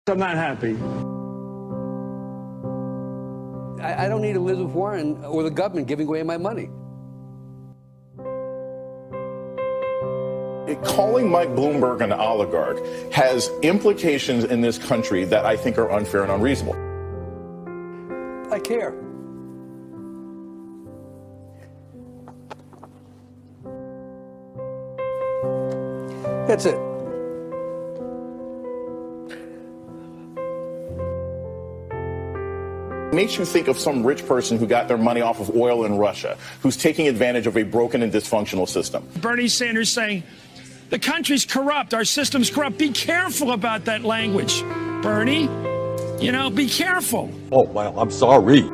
I'm not happy. I don't need Elizabeth Warren or the government giving away my money. Calling Mike Bloomberg an oligarch has implications in this country that I think are unfair and unreasonable. I care. That's it. Makes you think of some rich person who got their money off of oil in Russia, who's taking advantage of a broken and dysfunctional system. Bernie Sanders saying, the country's corrupt, our system's corrupt. Be careful about that language, Bernie. You know, be careful. Oh, well, I'm sorry.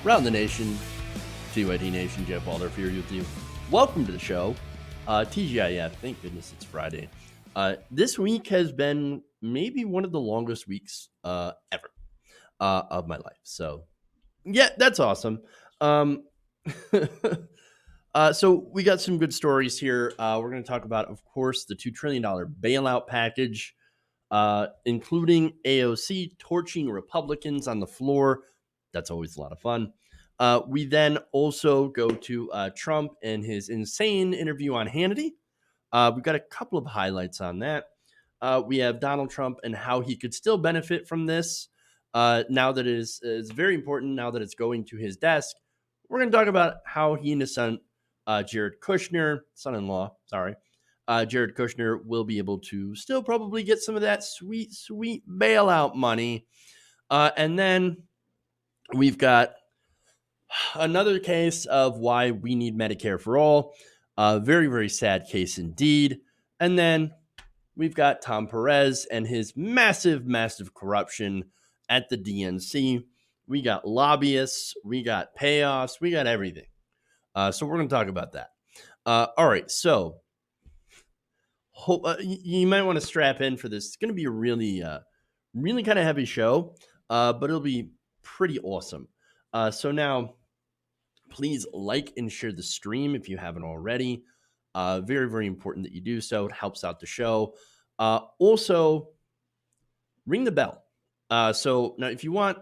Around the nation, TYT Nation, Jeff Waldorf here with you. Welcome to the show. TGIF, thank goodness it's Friday. This week has been maybe one of the longest weeks ever of my life. So, yeah, that's awesome. So we got some good stories here. We're going to talk about, of course, the $2 trillion bailout package, including AOC torching Republicans on the floor. That's always a lot of fun. We then also go to Trump and his insane interview on Hannity. We've got a couple of highlights on that. We have Donald Trump and how he could still benefit from this now that it is very important, now that it's going to his desk. We're going to talk about how he and his son, Jared Kushner, Jared Kushner will be able to still probably get some of that sweet, sweet bailout money. And then we've got another case of why we need Medicare for all. Very, very sad case indeed. And then we've got Tom Perez and his massive, massive corruption at the DNC. We got lobbyists, we got payoffs, we got everything. So we're going to talk about that. All right, so you might want to strap in for this. It's going to be a really kind of heavy show, but it'll be pretty awesome. So now, please like and share the stream if you haven't already. Very, very important that you do so. It helps out the show. Also, ring the bell. So now if you want,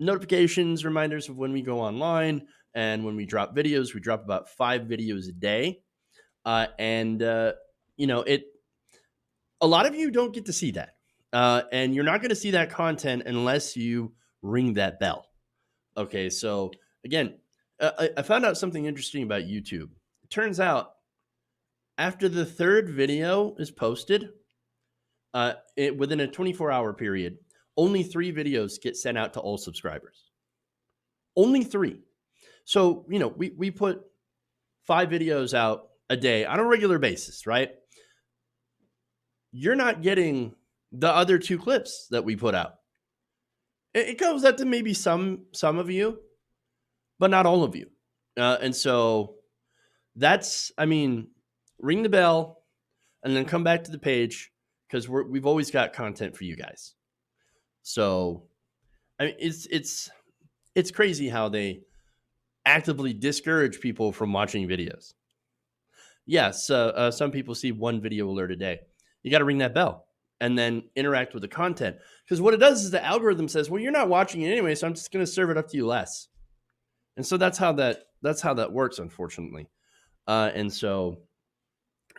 notifications, reminders of when we go online and when we drop videos, we drop about 5 videos a day. A lot of you don't get to see that. And you're not going to see that content unless you ring that bell. Okay, so again, I found out something interesting about YouTube. It turns out after the 3rd video is posted, within a 24-hour period, only 3 videos get sent out to all subscribers. Only 3. So, we put 5 videos out a day on a regular basis, right? You're not getting the other 2 clips that we put out. It goes out to maybe some of you, but not all of you. And so ring the bell and then come back to the page because we've always got content for you guys. So, it's crazy how they actively discourage people from watching videos. Yes, some people see 1 video alert a day. You got to ring that bell and then interact with the content. Because what it does is the algorithm says, well, you're not watching it anyway, so I'm just going to serve it up to you less. And so that's how that works, unfortunately. And so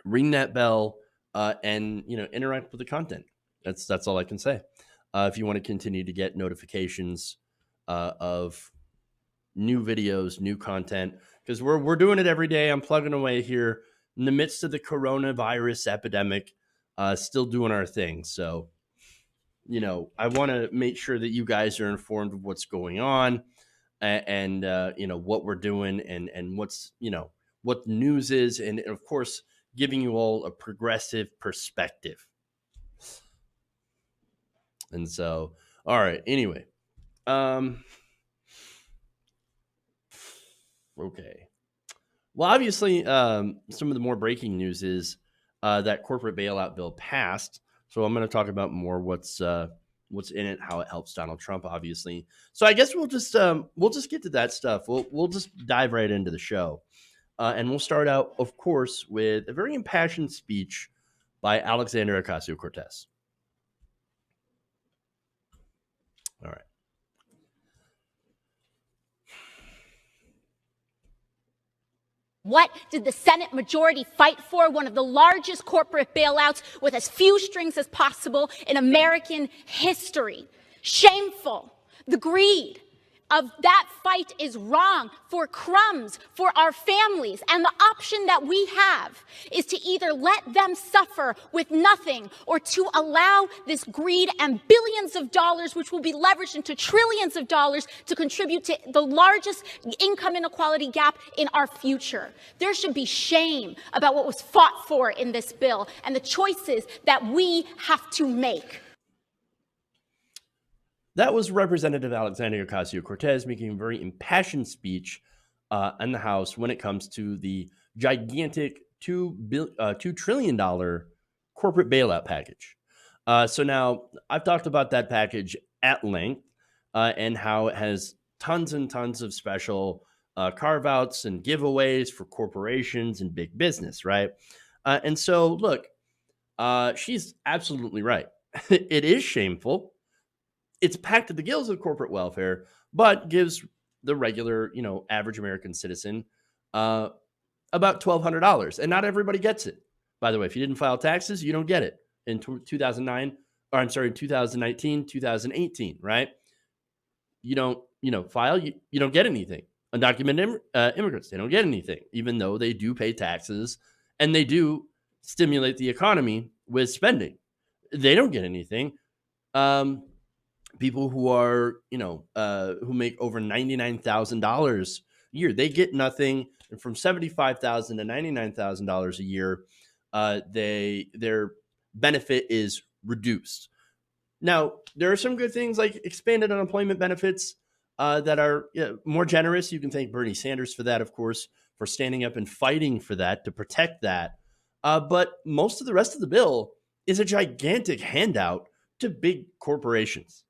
ring that bell and interact with the content. That's all I can say. If you want to continue to get notifications of new videos, new content, because we're doing it every day. I'm plugging away here in the midst of the coronavirus epidemic. still doing our thing. So, I want to make sure that you guys are informed of what's going on and what we're doing and what's, what the news is. And of course, giving you all a progressive perspective. And so, all right. Anyway, okay. Well, obviously, some of the more breaking news is that corporate bailout bill passed. So I'm going to talk about more what's in it, how it helps Donald Trump, obviously. So I guess we'll just get to that stuff. We'll just dive right into the show, and we'll start out, of course, with a very impassioned speech by Alexandria Ocasio-Cortez. All right. What did the Senate majority fight for? One of the largest corporate bailouts with as few strings as possible in American history. Shameful. The greed of that fight is wrong for crumbs, for our families. And the option that we have is to either let them suffer with nothing or to allow this greed and billions of dollars, which will be leveraged into trillions of dollars, to contribute to the largest income inequality gap in our future. There should be shame about what was fought for in this bill and the choices that we have to make. That was Representative Alexandria Ocasio-Cortez making a very impassioned speech in the House when it comes to the gigantic $2 trillion corporate bailout package. So now I've talked about that package at length and how it has tons and tons of special carve-outs and giveaways for corporations and big business, right? And so, look, she's absolutely right. It is shameful. It's packed to the gills of corporate welfare, but gives the regular, average American citizen about $1,200. And not everybody gets it. By the way, if you didn't file taxes, you don't get it in 2019, 2018, right? You don't, file, you don't get anything. Undocumented immigrants, they don't get anything, even though they do pay taxes and they do stimulate the economy with spending. They don't get anything. People who are, who make over $99,000 a year, they get nothing. And from $75,000 to $99,000 a year, their benefit is reduced. Now, there are some good things like expanded unemployment benefits that are more generous. You can thank Bernie Sanders for that, of course, for standing up and fighting for that to protect that. But most of the rest of the bill is a gigantic handout to big corporations.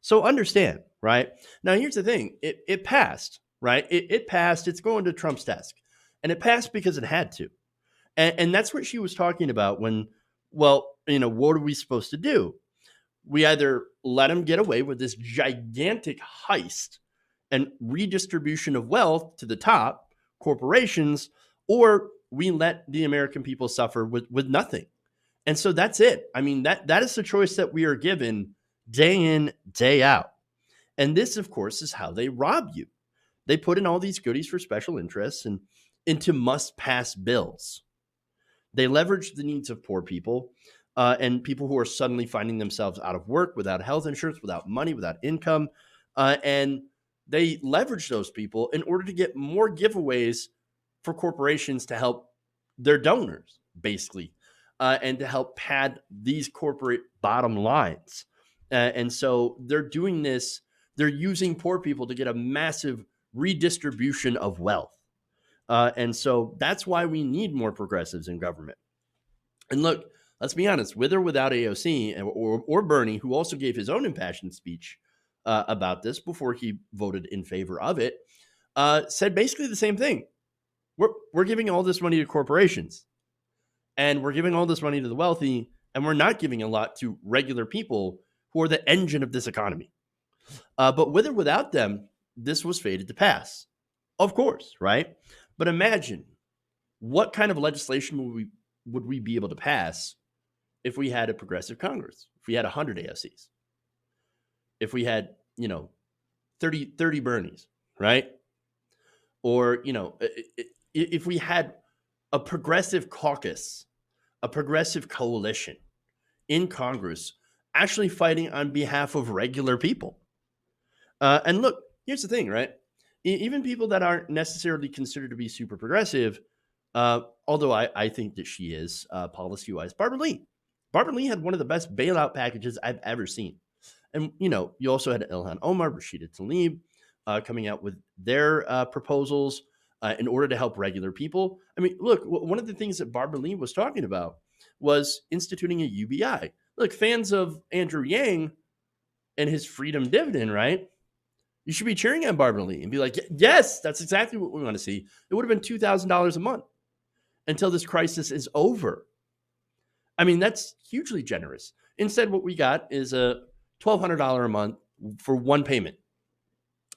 So understand, right? Now, here's the thing. It passed, right? It passed. It's going to Trump's desk. And it passed because it had to. And that's what she was talking about when, what are we supposed to do? We either let him get away with this gigantic heist and redistribution of wealth to the top corporations, or we let the American people suffer with nothing. And so that's it. I mean, that is the choice that we are given day in, day out. And this, of course, is how they rob you. They put in all these goodies for special interests and into must-pass bills. They leverage the needs of poor people and people who are suddenly finding themselves out of work, without health insurance, without money, without income. And they leverage those people in order to get more giveaways for corporations to help their donors, basically, and to help pad these corporate bottom lines. And so they're doing this. They're using poor people to get a massive redistribution of wealth. And so that's why we need more progressives in government. And look, let's be honest, with or without AOC or Bernie, who also gave his own impassioned speech about this before he voted in favor of it, said basically the same thing. We're giving all this money to corporations, and we're giving all this money to the wealthy, and we're not giving a lot to regular people who are the engine of this economy. But with or without them, this was fated to pass. Of course, right? But imagine what kind of legislation would we be able to pass if we had a progressive Congress, if we had 100 AOCs, if we had, 30 Bernies, right? Or, if we had a progressive caucus a progressive coalition in Congress actually fighting on behalf of regular people. And look, here's the thing, right? Even people that aren't necessarily considered to be super progressive, although I think that she is policy-wise, Barbara Lee had one of the best bailout packages I've ever seen. And, you know, you also had Ilhan Omar, Rashida Tlaib coming out with their proposals in order to help regular people. I mean, look, one of the things that Barbara Lee was talking about was instituting a UBI. Look, fans of Andrew Yang and his freedom dividend, right? You should be cheering on Barbara Lee and be like, yes, that's exactly what we want to see. It would have been $2,000 a month until this crisis is over. I mean, that's hugely generous. Instead, what we got is a $1,200 a month for one payment.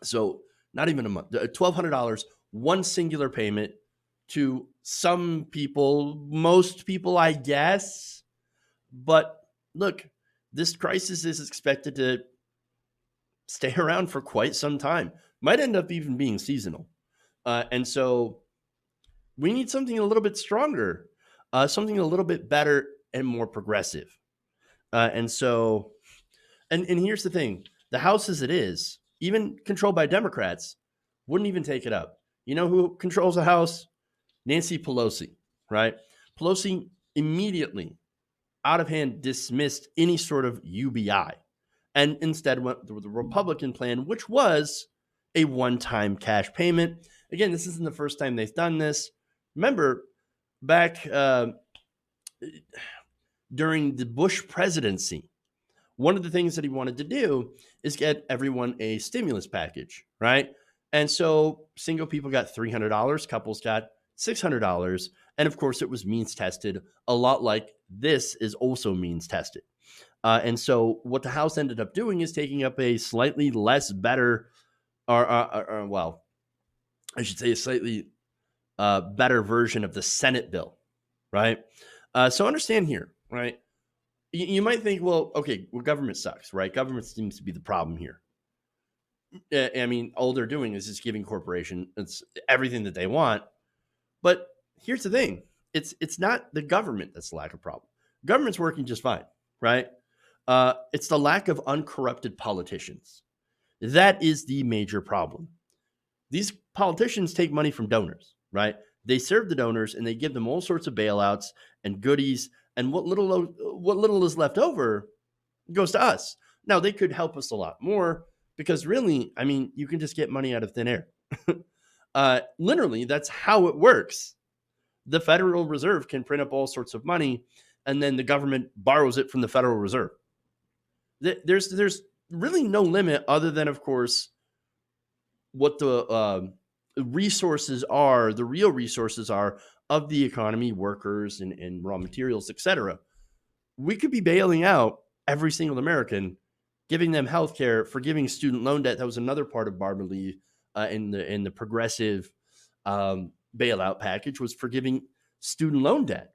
So not even a month, $1,200, one singular payment to some people, most people, I guess. But look, this crisis is expected to stay around for quite some time. Might end up even being seasonal. And so we need something a little bit stronger, something a little bit better and more progressive. And here's the thing. The House as it is, even controlled by Democrats, wouldn't even take it up. You know who controls the House? Nancy Pelosi, right? Pelosi immediately, out of hand, dismissed any sort of UBI and instead went with the Republican plan, which was a one-time cash payment. Again, this isn't the first time they've done this. Remember, back during the Bush presidency, one of the things that he wanted to do is get everyone a stimulus package, right? And so single people got $300, couples got $600. And of course, it was means tested, a lot like this is also means tested. And so what the House ended up doing is taking up a slightly less better, well, I should say a slightly better version of the Senate bill, right? So understand here, right? You might think, well, okay, well, government sucks, right? Government seems to be the problem here. I mean, all they're doing is just giving corporations everything that they want. But here's the thing. It's not the government that's the lack of problem. Government's working just fine, right? It's the lack of uncorrupted politicians. That is the major problem. These politicians take money from donors, right? They serve the donors and they give them all sorts of bailouts and goodies, and what little is left over goes to us. Now, they could help us a lot more because really, I mean, you can just get money out of thin air. Literally, that's how it works. The Federal Reserve can print up all sorts of money, and then the government borrows it from the Federal Reserve. There's really no limit other than, of course, what the resources are, the real resources are of the economy, workers and raw materials, etc. We could be bailing out every single American, giving them health care, forgiving student loan debt. That was another part of Barbara Lee in the progressive bailout package, was forgiving student loan debt.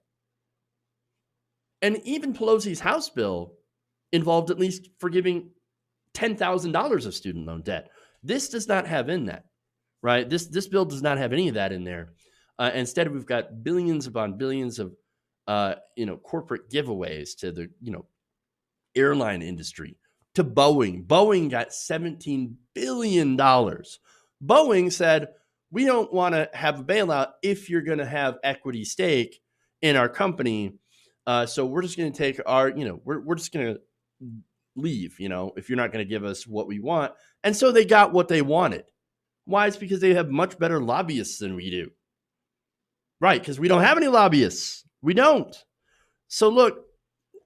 And even Pelosi's House bill involved at least forgiving $10,000 of student loan debt. This does not have in that, right? This bill does not have any of that in there. Instead, we've got billions upon billions of corporate giveaways to the airline industry, to Boeing. Boeing got $17 billion. Boeing said, we don't want to have a bailout if you're going to have equity stake in our company. So we're just going to take our, we're just going to leave, if you're not going to give us what we want. And so they got what they wanted. Why? It's because they have much better lobbyists than we do. Right, because we don't have any lobbyists. We don't. So look,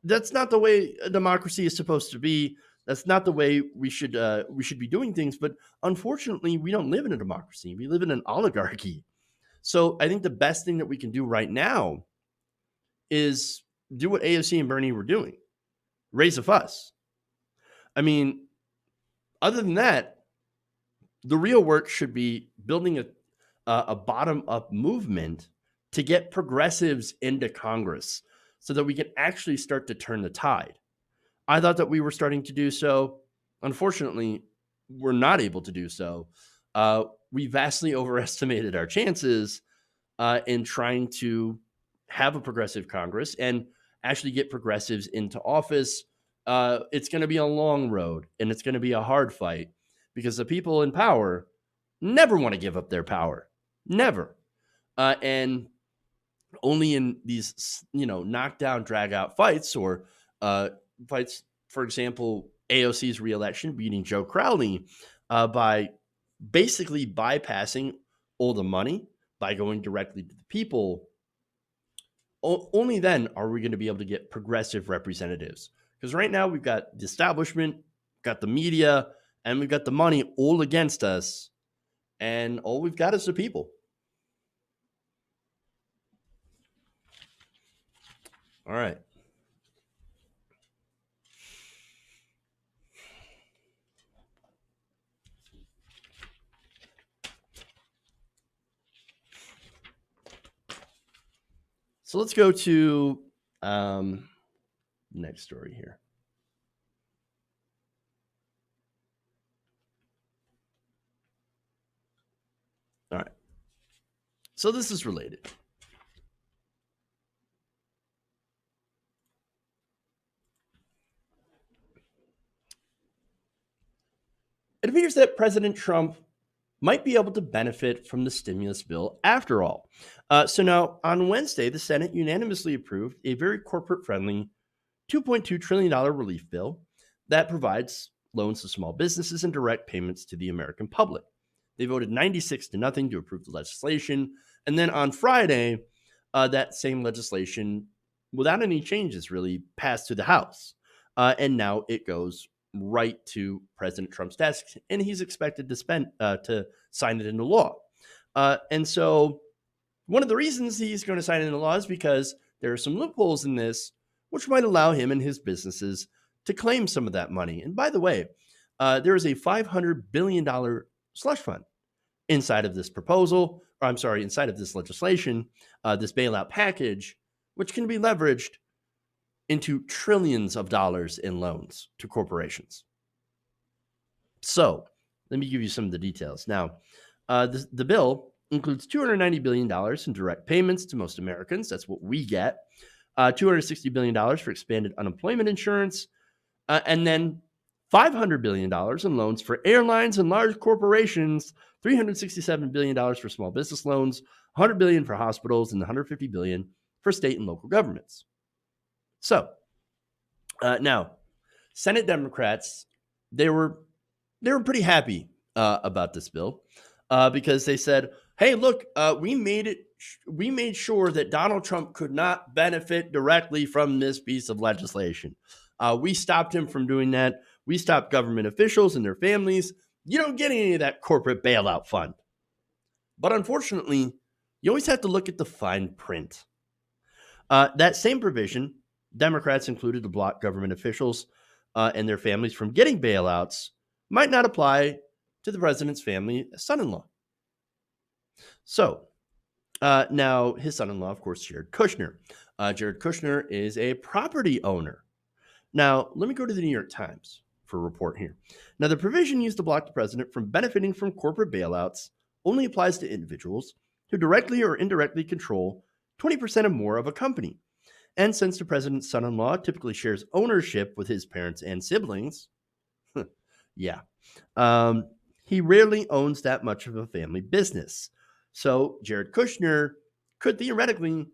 that's not the way a democracy is supposed to be. That's not the way we should be doing things. But unfortunately, we don't live in a democracy. We live in an oligarchy. So I think the best thing that we can do right now is do what AOC and Bernie were doing. Raise a fuss. I mean, other than that, the real work should be building a bottom-up movement to get progressives into Congress so that we can actually start to turn the tide. I thought that we were starting to do so. Unfortunately, we're not able to do so. We vastly overestimated our chances in trying to have a progressive Congress and actually get progressives into office, it's going to be a long road and it's going to be a hard fight because the people in power never want to give up their power. Never. And only in these, knockdown, drag out fights or fights, for example, AOC's reelection, beating Joe Crowley by basically bypassing all the money by going directly to the people. Only then are we going to be able to get progressive representatives. Because right now we've got the establishment, got the media, and we've got the money all against us. And all we've got is the people. All right. So let's go to next story here. All right. So this is related. It appears that President Trump might be able to benefit from the stimulus bill after all. So now on Wednesday, the Senate unanimously approved a very corporate-friendly $2.2 trillion relief bill that provides loans to small businesses and direct payments to the American public. They voted 96-0 to approve the legislation. And then on Friday, that same legislation, without any changes really, passed to the House. And now it goes right to President Trump's desk, and he's expected to sign it into law. And so one of the reasons he's going to sign it into law is because there are some loopholes in this, which might allow him and his businesses to claim some of that money. And by the way, there is a $500 billion slush fund inside of this proposal, inside of this legislation, this bailout package, which can be leveraged into trillions of dollars in loans to corporations. So let me give you some of the details. Now, the bill includes $290 billion in direct payments to most Americans. That's what we get. $260 billion for expanded unemployment insurance, and then $500 billion in loans for airlines and large corporations, $367 billion for small business loans, $100 billion for hospitals, and $150 billion for state and local governments. So now, Senate Democrats, they were pretty happy about this bill because they said, "Hey, look, we made sure that Donald Trump could not benefit directly from this piece of legislation. We stopped him from doing that. We stopped government officials and their families. You don't get any of that corporate bailout fund." But unfortunately, you always have to look at the fine print. That same provision, Democrats included to block government officials and their families from getting bailouts, might not apply to the president's family son-in-law. So now his son-in-law, of course, Jared Kushner. Jared Kushner is a property owner. Now, let me go to the New York Times for a report here. Now, the provision used to block the president from benefiting from corporate bailouts only applies to individuals who directly or indirectly control 20% or more of a company. And since the president's son-in-law typically shares ownership with his parents and siblings, he rarely owns that much of a family business. So Jared Kushner could theoretically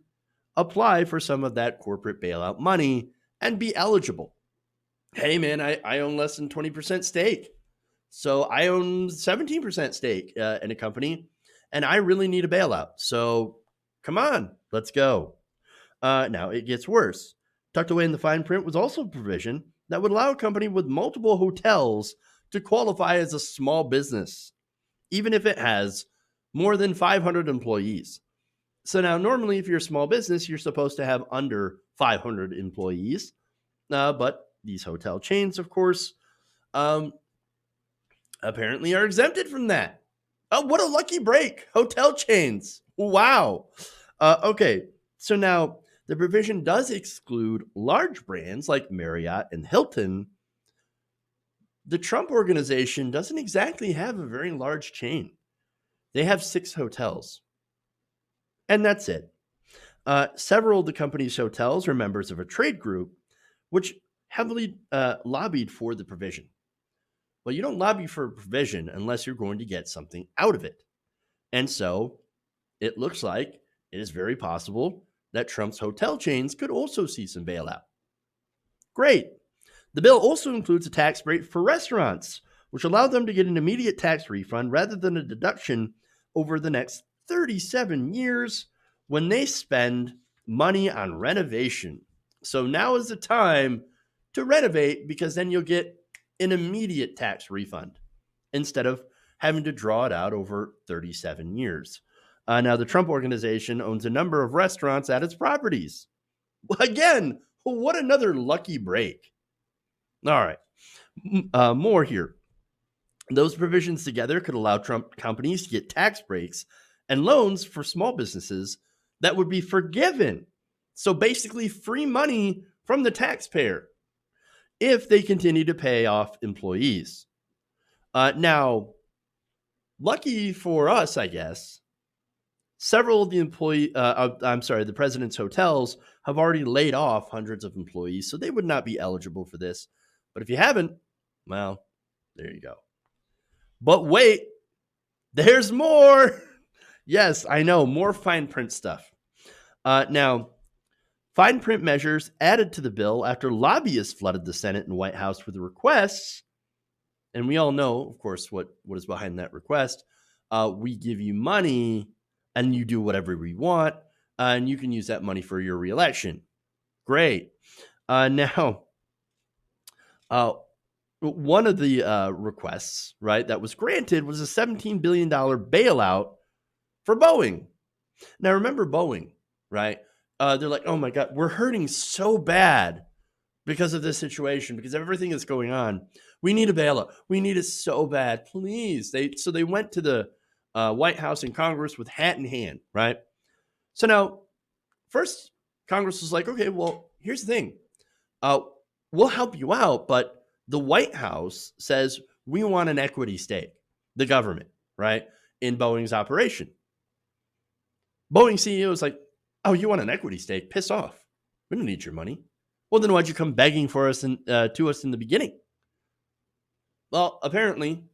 apply for some of that corporate bailout money and be eligible. Hey, man, I own less than 20% stake. So I own 17% stake in a company, and I really need a bailout. So come on, let's go. Now, it gets worse. Tucked away in the fine print was also a provision that would allow a company with multiple hotels to qualify as a small business, even if it has more than 500 employees. So now, normally, if you're a small business, you're supposed to have under 500 employees. But these hotel chains, of course, apparently are exempted from that. Oh, what a lucky break. Hotel chains. Wow. Okay, so now the provision does exclude large brands like Marriott and Hilton. The Trump organization doesn't exactly have a very large chain. They have 6 hotels. And that's it. Several of the company's hotels are members of a trade group, which heavily lobbied for the provision. Well, you don't lobby for a provision unless you're going to get something out of it. And so it looks like it is very possible that Trump's hotel chains could also see some bailout. Great. The bill also includes a tax break for restaurants, which allowed them to get an immediate tax refund rather than a deduction over the next 37 years when they spend money on renovation. So now is the time to renovate, because then you'll get an immediate tax refund instead of having to draw it out over 37 years. Now, the Trump Organization owns a number of restaurants at its properties. Again, what another lucky break. All right, more here. Those provisions together could allow Trump companies to get tax breaks and loans for small businesses that would be forgiven. So basically free money from the taxpayer if they continue to pay off employees. Now, lucky for us, I guess, several of the the president's hotels have already laid off hundreds of employees, so they would not be eligible for this. But if you haven't, well, there you go. But wait, there's more. Yes, I know, more fine print stuff. Now, fine print measures added to the bill after lobbyists flooded the Senate and White House with requests. And we all know, of course, what is behind that request. We give you money and you do whatever we want, and you can use that money for your reelection. Great. Now, one of the requests, right, that was granted was a $17 billion bailout for Boeing. Now, remember Boeing, right? They're like, oh my God, we're hurting so bad because of this situation, because of everything that's going on. We need a bailout. We need it so bad, please. So they went to the White House and Congress with hat in hand, right? So now, first, Congress was like, okay, well, here's the thing. We'll help you out, but the White House says we want an equity stake, the government, right, in Boeing's operation. Boeing CEO is like, oh, you want an equity stake? Piss off. We don't need your money. Well, then why'd you come begging for us to us in the beginning? Well, apparently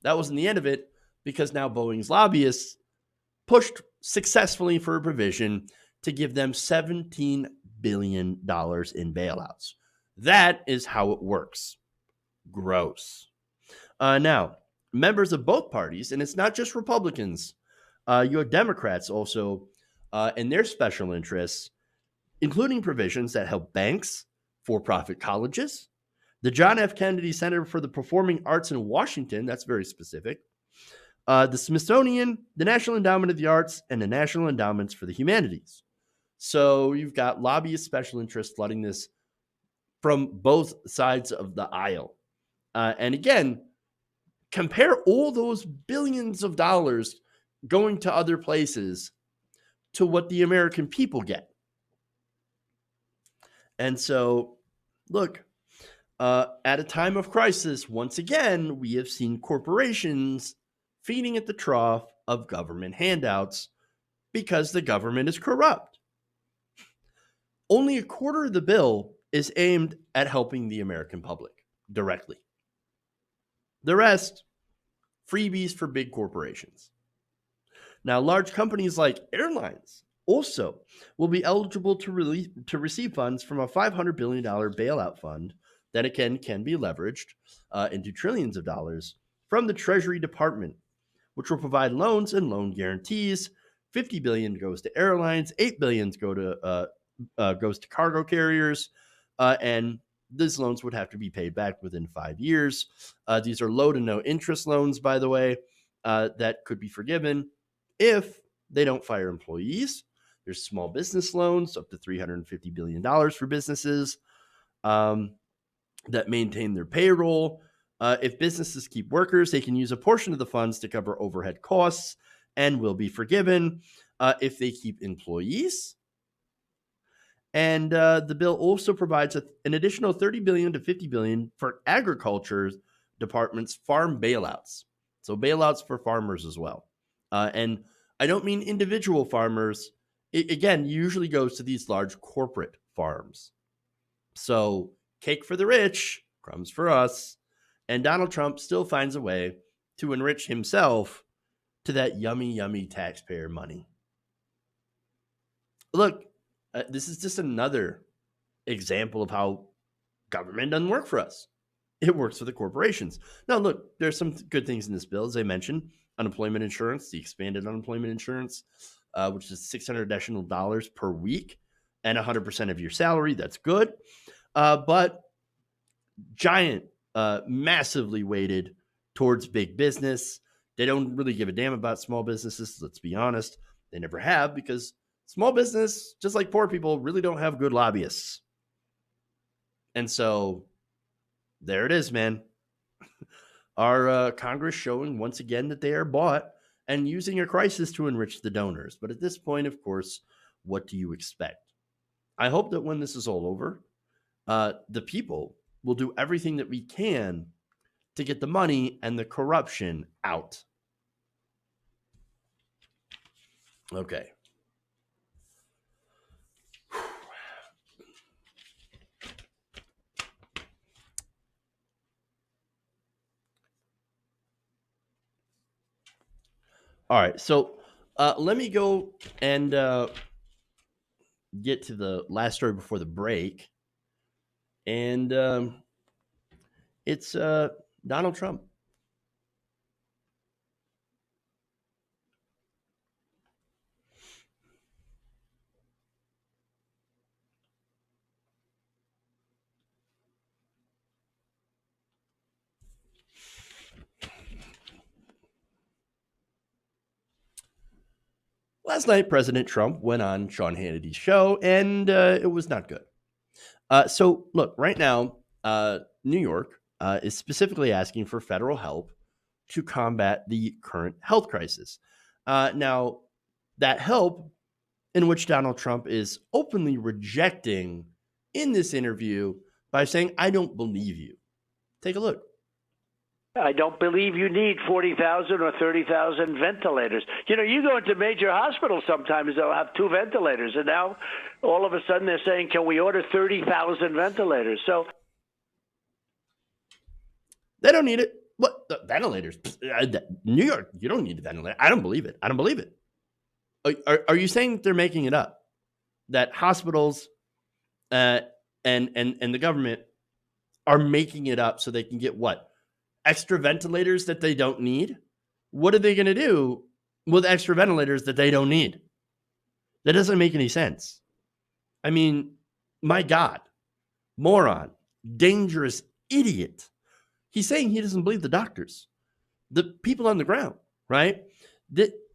that wasn't the end of it, because now Boeing's lobbyists pushed successfully for a provision to give them $17 billion in bailouts. That is how it works. Gross. Now, members of both parties, and it's not just Republicans, you have Democrats also and their special interests, including provisions that help banks, for-profit colleges, the John F. Kennedy Center for the Performing Arts in Washington, that's very specific, the Smithsonian, the National Endowment of the Arts, and the National Endowments for the Humanities. So you've got lobbyist special interests flooding this from both sides of the aisle. And again, compare all those billions of dollars going to other places to what the American people get. And so, look, at a time of crisis, once again, we have seen corporations feeding at the trough of government handouts because the government is corrupt. Only a quarter of the bill is aimed at helping the American public directly. The rest, freebies for big corporations. Now, large companies like airlines also will be eligible to receive funds from a $500 billion bailout fund that, again, can be leveraged into trillions of dollars from the Treasury Department, which will provide loans and loan guarantees. $50 billion goes to airlines, $8 billion goes to cargo carriers, and these loans would have to be paid back within 5 years. These are low to no interest loans, by the way, that could be forgiven if they don't fire employees. There's small business loans up to $350 billion for businesses that maintain their payroll. If businesses keep workers, they can use a portion of the funds to cover overhead costs and will be forgiven. If they keep employees, and the bill also provides an additional $30 billion to $50 billion for agriculture departments' farm bailouts. So bailouts for farmers as well. And I don't mean individual farmers it again usually goes to these large corporate farms. So cake for the rich, crumbs for us. And Donald Trump still finds a way to enrich himself to that yummy, yummy taxpayer money. Look, this is just another example of how government doesn't work for us. It works for the corporations. Now, look, there's some good things in this bill. As I mentioned, unemployment insurance, the expanded unemployment insurance, which is $600 additional per week and 100% of your salary. That's good. But giant, massively weighted towards big business. They don't really give a damn about small businesses. Let's be honest. They never have, because small business, just like poor people, really don't have good lobbyists. And so there it is, man. Our Congress showing once again that they are bought and using a crisis to enrich the donors. But at this point, of course, what do you expect? I hope that when this is all over, the people will do everything that we can to get the money and the corruption out. Okay. All right, so let me go and get to the last story before the break. And it's Donald Trump. Last night, President Trump went on Sean Hannity's show, and it was not good. So, look, right now, New York is specifically asking for federal help to combat the current health crisis. Now, that help, in which Donald Trump is openly rejecting in this interview by saying, "I don't believe you." Take a look. I don't believe you need 40,000 or 30,000 ventilators. You know, you go into major hospitals sometimes, they'll have 2 ventilators. And now all of a sudden they're saying, can we order 30,000 ventilators? So they don't need it. What? The ventilators? New York, you don't need a ventilator. I don't believe it. I don't believe it. Are you saying that they're making it up? That hospitals and the government are making it up so they can get what? Extra ventilators that they don't need? What are they going to do with extra ventilators that they don't need? That doesn't make any sense. I mean, my God, moron, dangerous idiot. He's saying he doesn't believe the doctors, the people on the ground, right?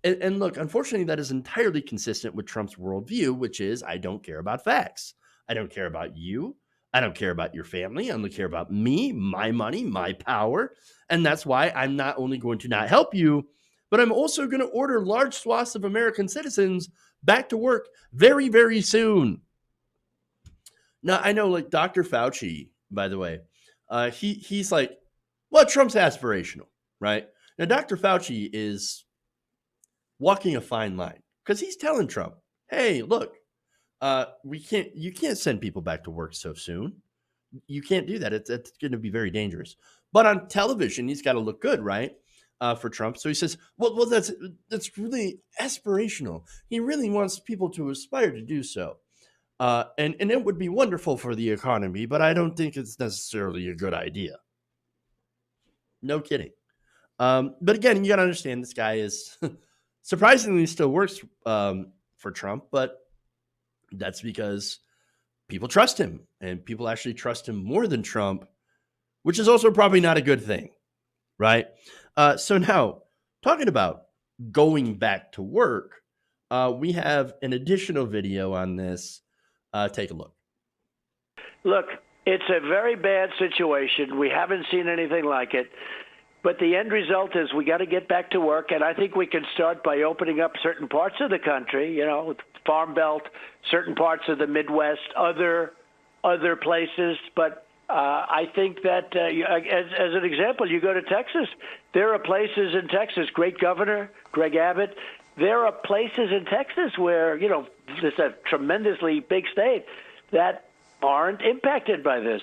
And look, unfortunately, that is entirely consistent with Trump's worldview, which is, I don't care about facts. I don't care about you. I don't care about your family. I only care about me, my money, my power. And that's why I'm not only going to not help you, but I'm also going to order large swaths of American citizens back to work very, very soon. Now, I know, like, Dr. Fauci, by the way, he's like, well, Trump's aspirational, right? Now, Dr. Fauci is walking a fine line because he's telling Trump, hey, look, you can't send people back to work so soon. You can't do that. It's going to be very dangerous. But on television, he's got to look good, right? For Trump. So he says, well, that's really aspirational. He really wants people to aspire to do so. And it would be wonderful for the economy, but I don't think it's necessarily a good idea. No kidding. But again, you got to understand this guy is surprisingly still works for Trump, but that's because people trust him, and people actually trust him more than Trump, which is also probably not a good thing, right? So now, talking about going back to work, we have an additional video on this. Take a look. look, it's a very bad situation. We haven't seen anything like it. But the end result is we got to get back to work, and I think we can start by opening up certain parts of the country, you know, Farm Belt, certain parts of the Midwest, other places. But I think that, as an example, you go to Texas. There are places in Texas, great governor, Greg Abbott, there are places in Texas where, it's a tremendously big state that aren't impacted by this.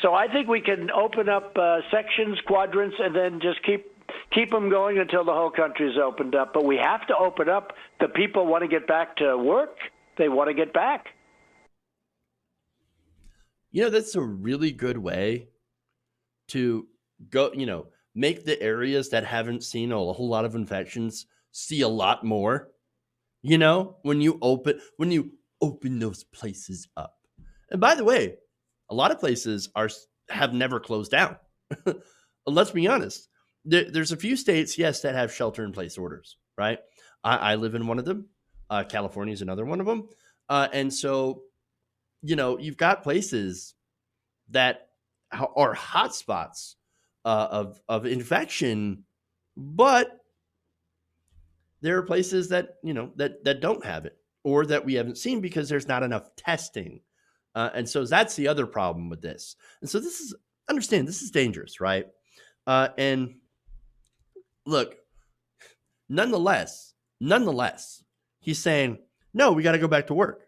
So I think we can open up sections, quadrants, and then just keep them going until the whole country is opened up. But we have to open up. The people want to get back to work. They want to get back. That's a really good way to go, make the areas that haven't seen a whole lot of infections see a lot more, when you open those places up. And by the way, a lot of places have never closed down. Let's be honest. There's a few states, yes, that have shelter-in-place orders, right? I live in one of them. California is another one of them. And so, you've got places that are hotspots of infection, but there are places that, that don't have it, or that we haven't seen because there's not enough testing. And so that's the other problem with this. And so this is dangerous, right? And look, nonetheless, he's saying, no, we got to go back to work.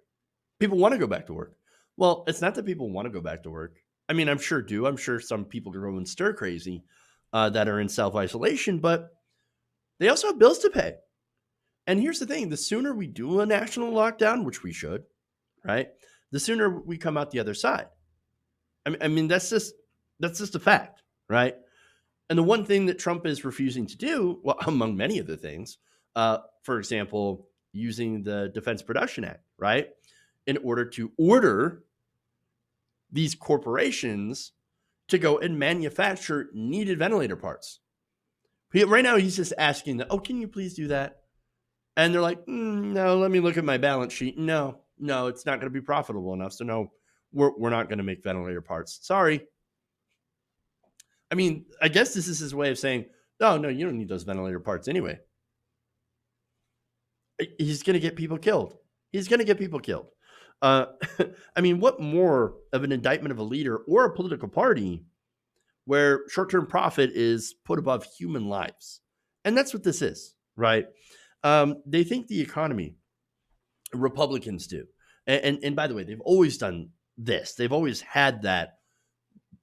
People want to go back to work. Well, it's not that people want to go back to work. I mean, I'm sure some people are going stir crazy that are in self-isolation, but they also have bills to pay. And here's the thing, the sooner we do a national lockdown, which we should, right? The sooner we come out the other side. I mean, that's just a fact, right? And the one thing that Trump is refusing to do, well, among many of the things, for example, using the Defense Production Act, right? In order to order these corporations to go and manufacture needed ventilator parts. Right now, he's just asking them, can you please do that? And they're like, no, let me look at my balance sheet. No, it's not going to be profitable enough. So no, we're not going to make ventilator parts. Sorry. I mean, I guess this is his way of saying, no, you don't need those ventilator parts anyway. He's going to get people killed. I mean, what more of an indictment of a leader or a political party where short-term profit is put above human lives? And that's what this is, right? They think the economy, Republicans do. And by the way, they've always done this. They've always had that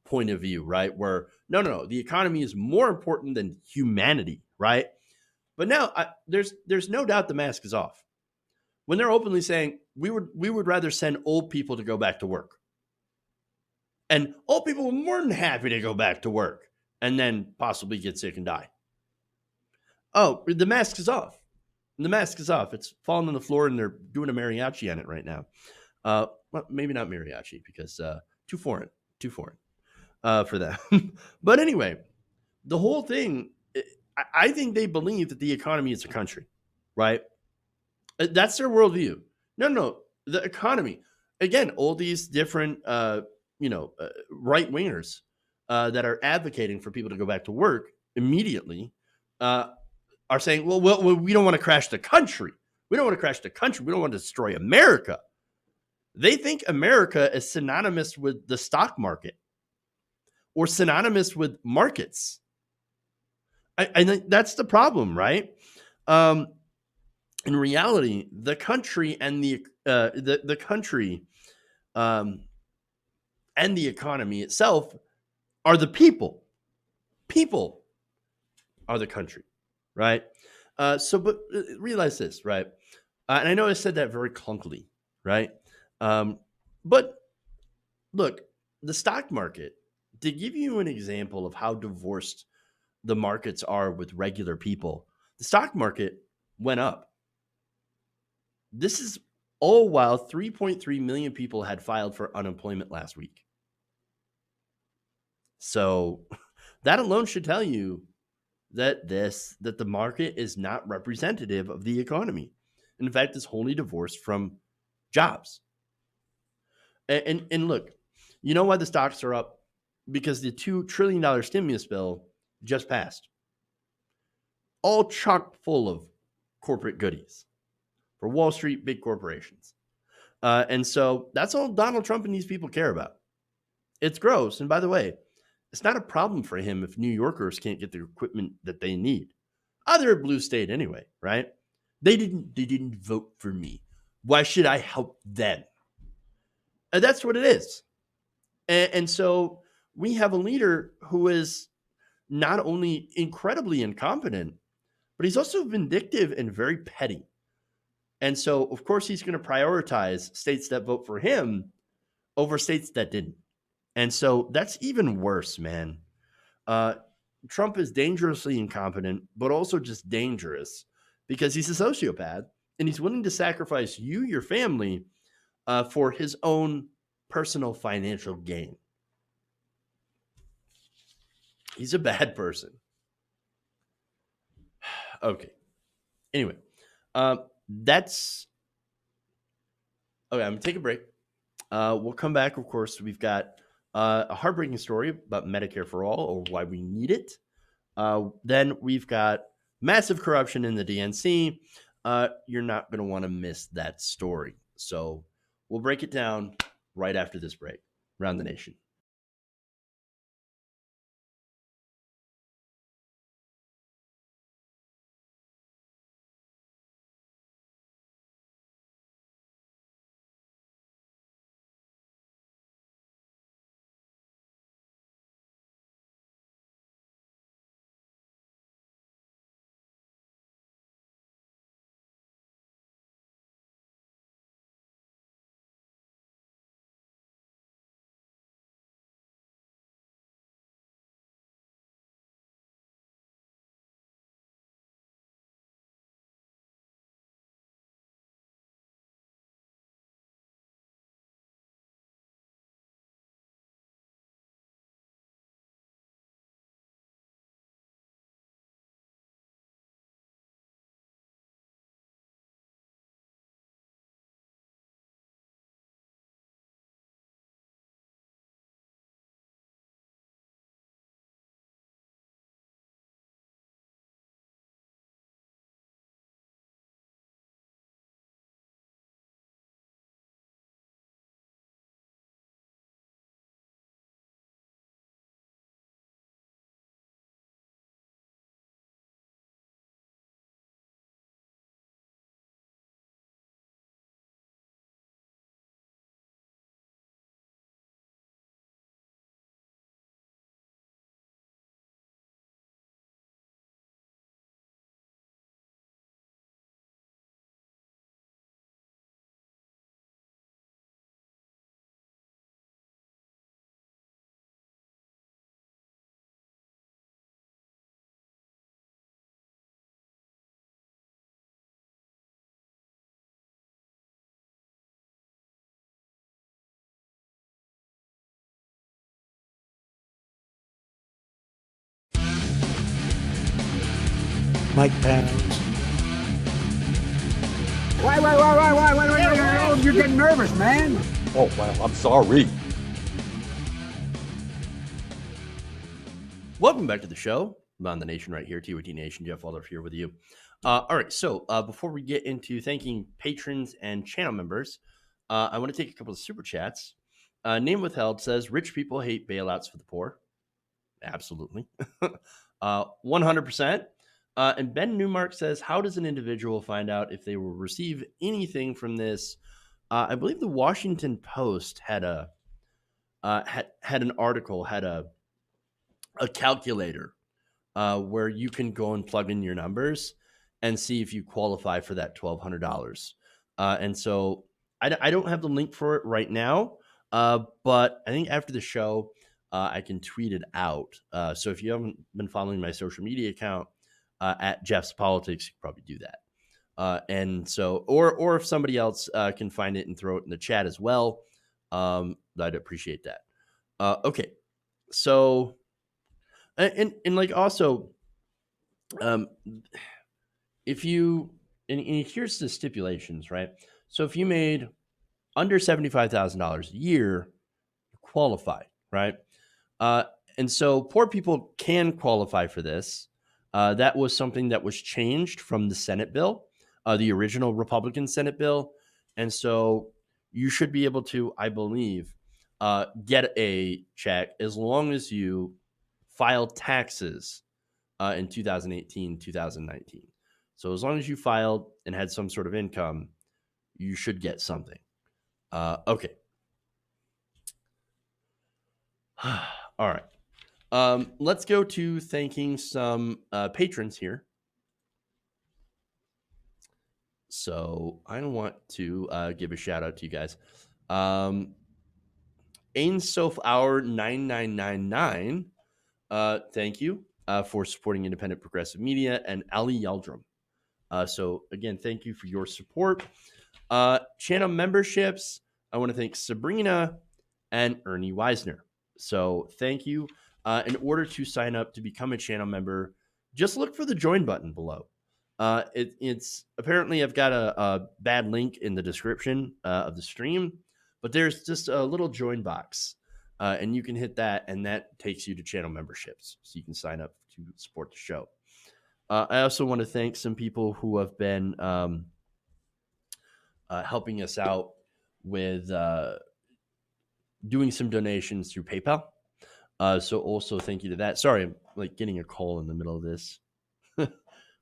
point of view, right? Where, no, the economy is more important than humanity, right? But now there's no doubt the mask is off. When they're openly saying, we would rather send old people to go back to work. And old people are more than happy to go back to work and then possibly get sick and die. Oh, the mask is off. It's falling on the floor and they're doing a mariachi on it right now. Well, maybe not mariachi because too foreign for them. But anyway, the whole thing, I think they believe that the economy is a country, right? That's their worldview. No, the economy. Again, all these different, right wingers that are advocating for people to go back to work immediately are saying, well, we don't want to crash the country. We don't want to destroy America. They think America is synonymous with the stock market or synonymous with markets. I think that's the problem, right? In reality, the country and the country and the economy itself are the people. People are the country, right? But realize this, right? And I know I said that very clunkily, right? But look, the stock market, to give you an example of how divorced the markets are with regular people, the stock market went up. This is all while 3.3 million people had filed for unemployment last week. So that alone should tell you that the market is not representative of the economy. In fact, it's wholly divorced from jobs. And look, you know why the stocks are up? Because the $2 trillion stimulus bill just passed. All chock full of corporate goodies for Wall Street, big corporations. And so that's all Donald Trump and these people care about. It's gross. And by the way, it's not a problem for him if New Yorkers can't get the equipment that they need. They're a blue state anyway, right? They didn't vote for me. Why should I help them? And that's what it is. And so we have a leader who is not only incredibly incompetent, but he's also vindictive and very petty. And so, of course, he's going to prioritize states that vote for him over states that didn't. And so that's even worse, man. Trump is dangerously incompetent, but also just dangerous because he's a sociopath and he's willing to sacrifice you, your family, for his own personal financial gain. He's a bad person. Okay. Anyway, that's okay. I'm gonna take a break. We'll come back. Of course, we've got a heartbreaking story about Medicare for all, or why we need it. Then we've got massive corruption in the DNC. You're not going to want to miss that story. So we'll break it down right after this break. Around the Nation. Mike Pence. Why? You're getting nervous, man. Oh, well, I'm sorry. Welcome back to the show. I'm on the Nation right here, TWT Nation. Jeff Waldorf here with you. All right, so before we get into thanking patrons and channel members, I want to take a couple of super chats. Name Withheld says, rich people hate bailouts for the poor. Absolutely. 100%. And Ben Newmark says, how does an individual find out if they will receive anything from this? I believe the Washington Post had a had an article, had a calculator where you can go and plug in your numbers and see if you qualify for that $1,200. And so I don't have the link for it right now, but I think after the show, I can tweet it out. So if you haven't been following my social media account, at Jeff's Politics, you can probably do that. And so, or if somebody else can find it and throw it in the chat as well, I'd appreciate that. Okay, so and like also, if you and here's the stipulations, right? So if you made under $75,000 a year, you qualify, right? And so poor people can qualify for this. That was something that was changed from the Senate bill, the original Republican Senate bill. And so you should be able to, I believe, get a check as long as you filed taxes in 2018, 2019. So as long as you filed and had some sort of income, you should get something. Okay. All right. Let's go to thanking some patrons here. So I want to give a shout out to you guys. Ain Sof Hour 9999. Thank you for supporting independent progressive media, and Ali Yaldrum. So again, thank you for your support. Channel memberships, I want to thank Sabrina and Ernie Weisner. So thank you. In order to sign up to become a channel member, just look for the join button below. It's apparently I've got a bad link in the description of the stream, but there's just a little join box, and you can hit that, and that takes you to channel memberships, so you can sign up to support the show. I also want to thank some people who have been helping us out with doing some donations through PayPal. So also thank you to that. Sorry, I'm like getting a call in the middle of this,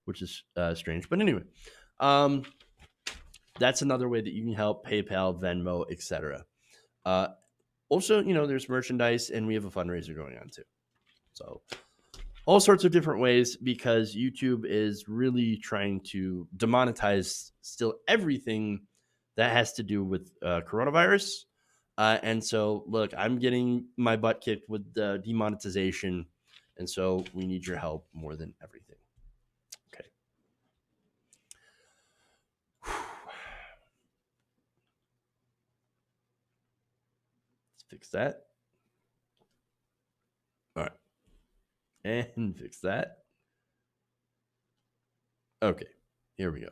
which is strange. But anyway, that's another way that you can help: PayPal, Venmo, etc. Also, there's merchandise, and we have a fundraiser going on too. So all sorts of different ways, because YouTube is really trying to demonetize still everything that has to do with coronavirus. And so, look, I'm getting my butt kicked with the demonetization, and so we need your help more than everything. Okay. Let's fix that. All right. And fix that. Okay, here we go.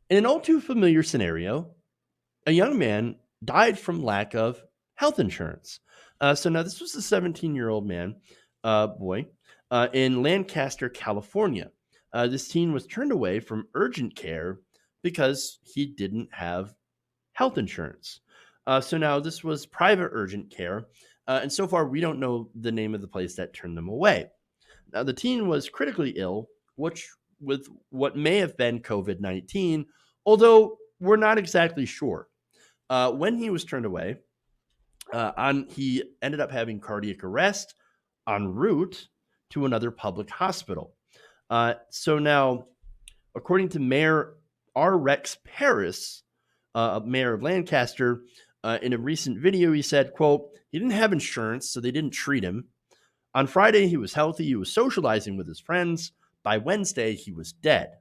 In an all too familiar scenario, a young man died from lack of health insurance. So now this was a 17-year-old boy, in Lancaster, California. This teen was turned away from urgent care because he didn't have health insurance. So now this was private urgent care. And so far, we don't know the name of the place that turned them away. Now, the teen was critically ill, with what may have been COVID-19, although we're not exactly sure. When he was turned away, he ended up having cardiac arrest en route to another public hospital. So now, according to Mayor R. Rex Paris, mayor of Lancaster, in a recent video, he said, quote, he didn't have insurance, so they didn't treat him. On Friday, he was healthy. He was socializing with his friends. By Wednesday, he was dead.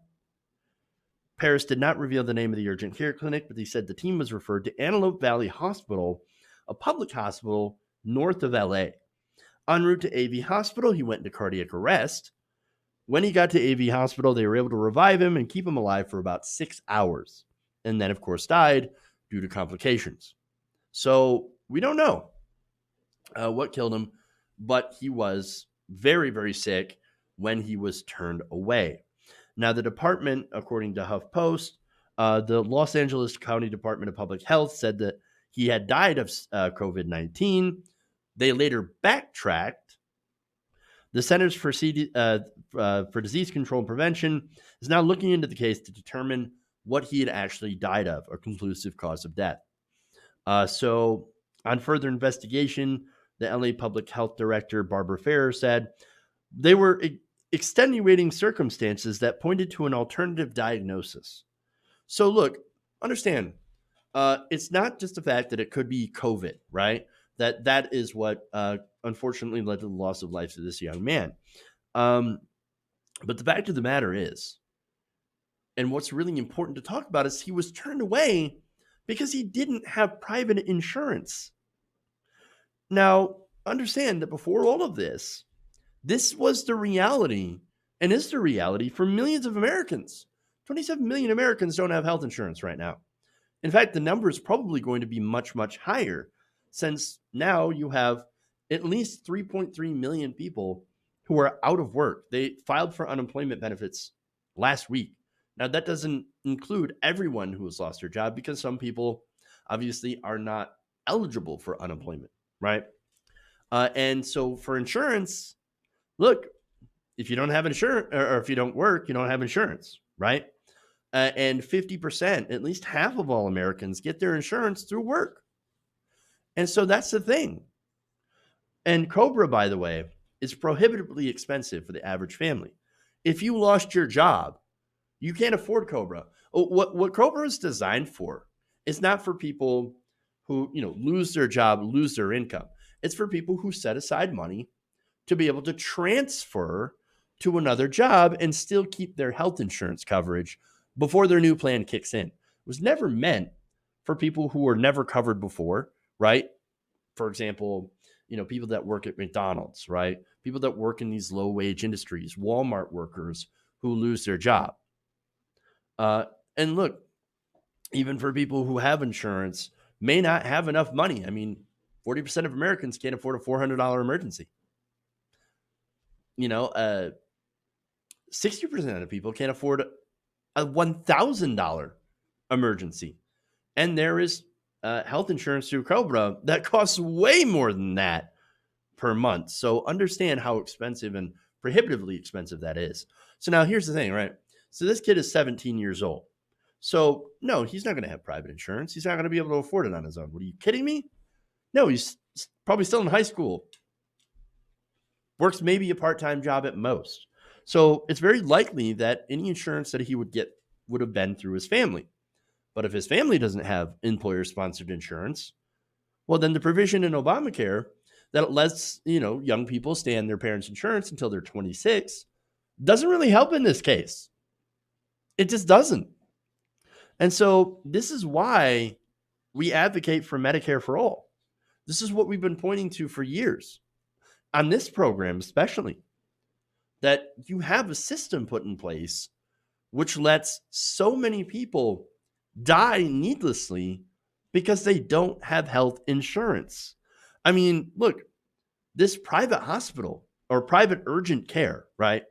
Paris did not reveal the name of the urgent care clinic, but he said the team was referred to Antelope Valley Hospital, a public hospital north of LA. En route to AV Hospital, he went into cardiac arrest. When he got to AV Hospital, they were able to revive him and keep him alive for about 6 hours, and then, of course, died due to complications. So we don't know what killed him, but he was very, very sick when he was turned away. Now, the department, according to HuffPost, the Los Angeles County Department of Public Health said that he had died of COVID-19. They later backtracked. The Centers for Disease Control and Prevention is now looking into the case to determine what he had actually died of, a conclusive cause of death. So on further investigation, the LA Public Health Director, Barbara Ferrer, said they were extenuating circumstances that pointed to an alternative diagnosis. So look, understand, it's not just the fact that it could be COVID, right? That is what unfortunately led to the loss of life of this young man. But the fact of the matter is, and what's really important to talk about, is he was turned away because he didn't have private insurance. Now, understand that before all of this, this was the reality, and is the reality for millions of Americans. 27 million Americans don't have health insurance right now. In fact, the number is probably going to be much, much higher, since now you have at least 3.3 million people who are out of work. They filed for unemployment benefits last week. Now, that doesn't include everyone who has lost their job, because some people obviously are not eligible for unemployment. right? And so for insurance, look, if you don't have insurance or if you don't work, you don't have insurance, right? And 50%, at least half of all Americans get their insurance through work. And so that's the thing. And Cobra, by the way, is prohibitively expensive for the average family. If you lost your job, you can't afford Cobra. What Cobra is designed for is not for people who, lose their job, lose their income. It's for people who set aside money to be able to transfer to another job and still keep their health insurance coverage before their new plan kicks in. It was never meant for people who were never covered before, right? For example, people that work at McDonald's, right? People that work in these low-wage industries, Walmart workers who lose their job. And look, even for people who have insurance, may not have enough money. 40% of Americans can't afford a $400 emergency. 60% of people can't afford a $1,000 emergency. And there is health insurance through Cobra that costs way more than that per month. So understand how expensive and prohibitively expensive that is. So now here's the thing, right? So this kid is 17 years old. So no, he's not going to have private insurance. He's not going to be able to afford it on his own. What, are you kidding me? No, he's probably still in high school. Works maybe a part-time job at most. So it's very likely that any insurance that he would get would have been through his family. But if his family doesn't have employer-sponsored insurance, well, then the provision in Obamacare that lets, young people stay on their parents' insurance until they're 26 doesn't really help in this case. It just doesn't. And so this is why we advocate for Medicare for all. This is what we've been pointing to for years on this program, especially, that you have a system put in place which lets so many people die needlessly because they don't have health insurance. Look, this private hospital or private urgent care, right,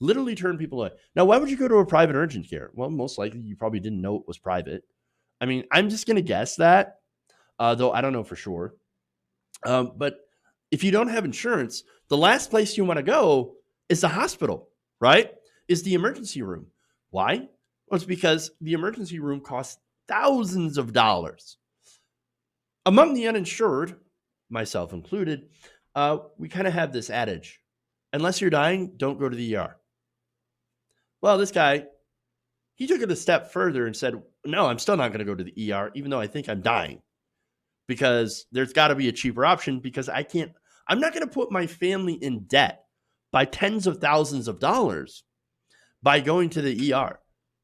literally turn people away. Now, why would you go to a private urgent care? Well, most likely you probably didn't know it was private. I'm just going to guess that, though I don't know for sure. But if you don't have insurance, the last place you want to go is the hospital, right? Is the emergency room. Why? Well, it's because the emergency room costs thousands of dollars. Among the uninsured, myself included, we kind of have this adage: unless you're dying, don't go to the ER. Well, this guy, he took it a step further and said, no, I'm still not going to go to the ER, even though I think I'm dying, because there's got to be a cheaper option, because I'm not going to put my family in debt by tens of thousands of dollars by going to the ER.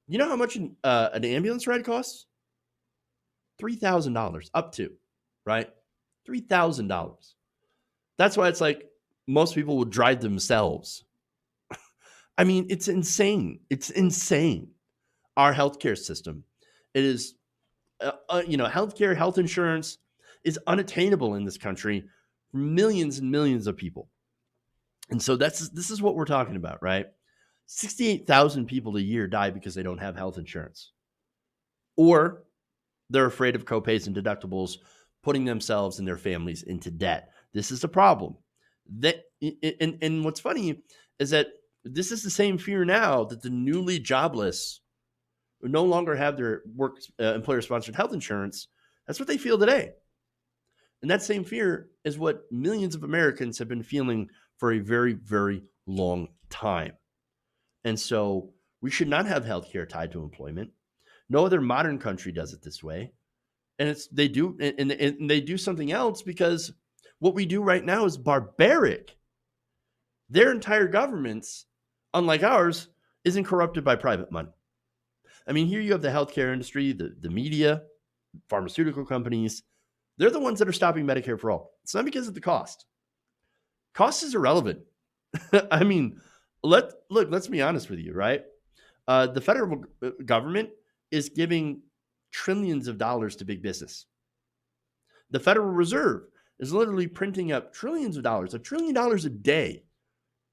You know how much an ambulance ride costs? $3,000 up to, right? $3,000. That's why it's like most people would drive themselves. It's insane. It's insane. Our healthcare system, it is, healthcare, health insurance is unattainable in this country for millions and millions of people. And so this is what we're talking about, right? 68,000 people a year die because they don't have health insurance, or they're afraid of copays and deductibles, putting themselves and their families into debt. This is a problem. And what's funny is that this is the same fear now that the newly jobless who no longer have their employer-sponsored health insurance. That's what they feel today. And that same fear is what millions of Americans have been feeling for a very, very long time. And so we should not have healthcare tied to employment. No other modern country does it this way. And they do something else, because what we do right now is barbaric. Their entire governments, unlike ours, isn't corrupted by private money. Here you have the healthcare industry, the media, pharmaceutical companies. They're the ones that are stopping Medicare for all. It's not because of the cost. Cost is irrelevant. Let's be honest with you, right? The federal government is giving trillions of dollars to big business. The Federal Reserve is literally printing up trillions of dollars, $1 trillion a day,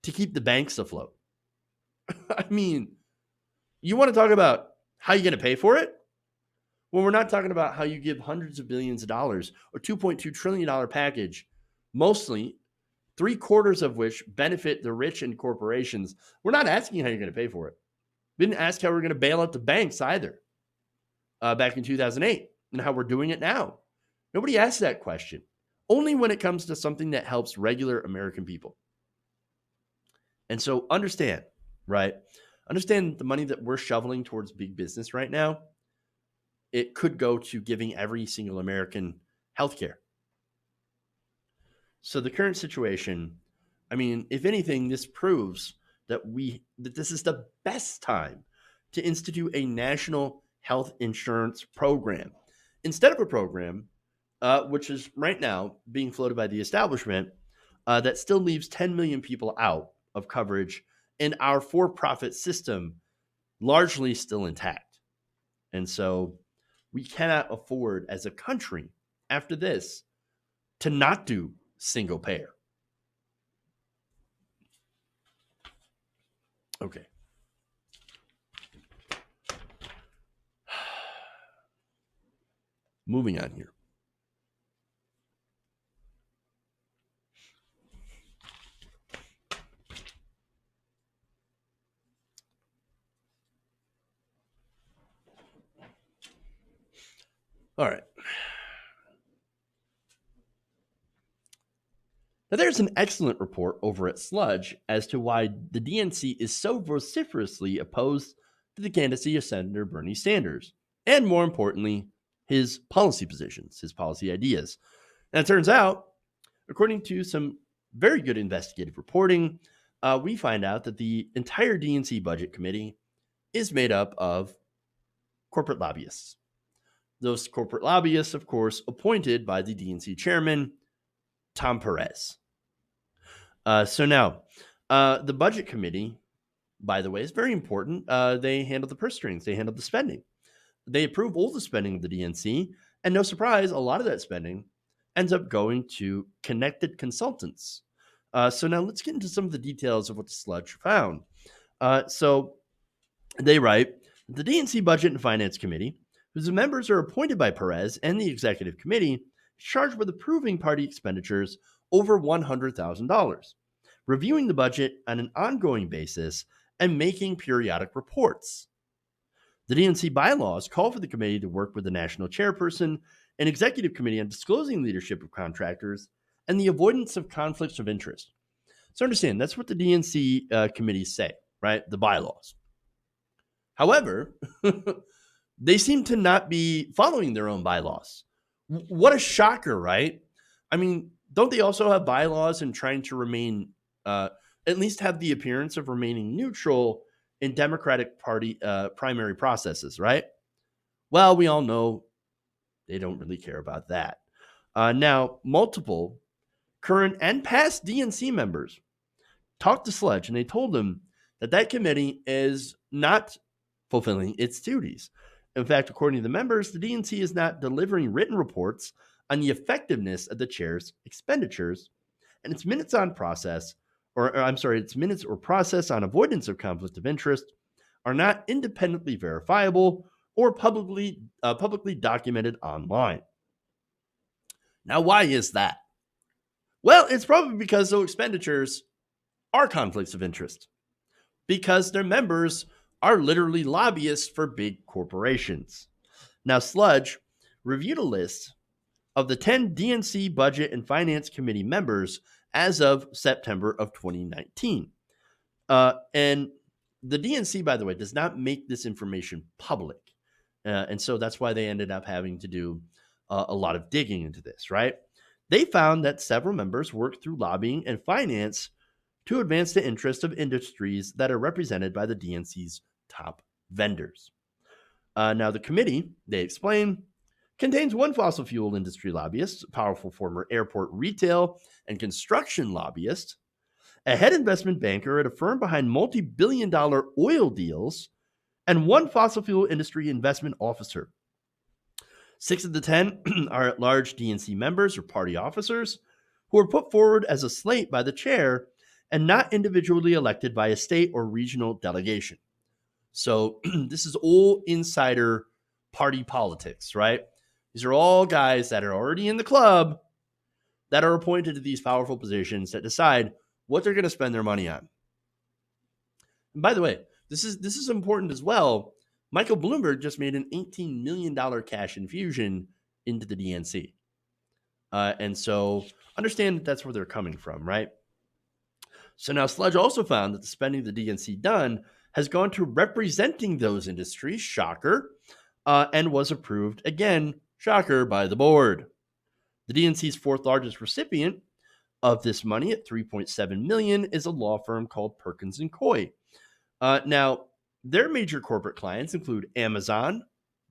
to keep the banks afloat. You want to talk about how you're going to pay for it? Well, we're not talking about how you give hundreds of billions of dollars or $2.2 trillion package mostly 3/4 of which benefit the rich and corporations. We're not asking how you're going to pay for it. We didn't ask how we're going to bail out the banks either back in 2008 and how we're doing it now. Nobody asked that question. Only when it comes to something that helps regular American people. And so understand, right? Understand the money that we're shoveling towards big business right now, it could go to giving every single American health care. So the current situation, I mean, if anything, this proves that this is the best time to institute a national health insurance program instead of a program which is right now being floated by the establishment that still leaves 10 million people out of coverage and our for-profit system largely still intact. And so we cannot afford as a country after this to not do single payer. Okay. Moving on here. All right. Now, there's an excellent report over at Sludge as to why the DNC is so vociferously opposed to the candidacy of Senator Bernie Sanders, and more importantly, his policy positions, his policy ideas. And it turns out, according to some very good investigative reporting, we find out that the entire DNC budget committee is made up of corporate lobbyists. Those corporate lobbyists, of course, appointed by the DNC chairman, Tom Perez. So now, the budget committee, by the way, is very important. They handle the purse strings. They handle the spending. They approve all the spending of the DNC. And no surprise, a lot of that spending ends up going to connected consultants. So now let's get into some of the details of what the Sludge found. So they write, the DNC Budget and Finance Committee, whose members are appointed by Perez and the executive committee, is charged with approving party expenditures over $100,000, reviewing the budget on an ongoing basis, and making periodic reports. The DNC bylaws call for the committee to work with the national chairperson and executive committee on disclosing leadership of contractors and the avoidance of conflicts of interest. So understand, that's what the DNC committees say, right? The bylaws. However, they seem to not be following their own bylaws. What a shocker, right? I mean, don't they also have bylaws and trying to remain, at least have the appearance of remaining neutral in Democratic Party primary processes, right? Well, we all know they don't really care about that. Now, multiple current and past DNC members talked to Sludge, and they told him that that committee is not fulfilling its duties. In fact, according to the members, the DNC is not delivering written reports on the effectiveness of the chair's expenditures, and its minutes on process, its minutes or process on avoidance of conflict of interest are not independently verifiable or publicly documented online. Now, why is that? Well, it's probably because those expenditures are conflicts of interest, because their members are literally lobbyists for big corporations. Now, Sludge reviewed a list of the 10 DNC Budget and Finance Committee members as of September of 2019. And the DNC, by the way, does not make this information public. And so that's why they ended up having to do a lot of digging into this, right? They found that several members worked through lobbying and finance to advance the interests of industries that are represented by the DNC's top vendors. Now, the committee, they explain, contains one fossil fuel industry lobbyist, a powerful former airport retail and construction lobbyist, a head investment banker at a firm behind multi-billion-dollar oil deals, and one fossil fuel industry investment officer. 6 of the 10 are at-large DNC members or party officers who are put forward as a slate by the chair and not individually elected by a state or regional delegation. So this is all insider party politics, right? These are all guys that are already in the club that are appointed to these powerful positions that decide what they're going to spend their money on. And by the way, this is important as well. Michael Bloomberg just made an $18 million cash infusion into the DNC. And so understand that that's where they're coming from, right? So now Sludge also found that the spending the DNC done has gone to representing those industries, shocker, and was approved, again, shocker, by the board. The DNC's fourth largest recipient of this money at $3.7 million is a law firm called Perkins & Coie. Now, their major corporate clients include Amazon,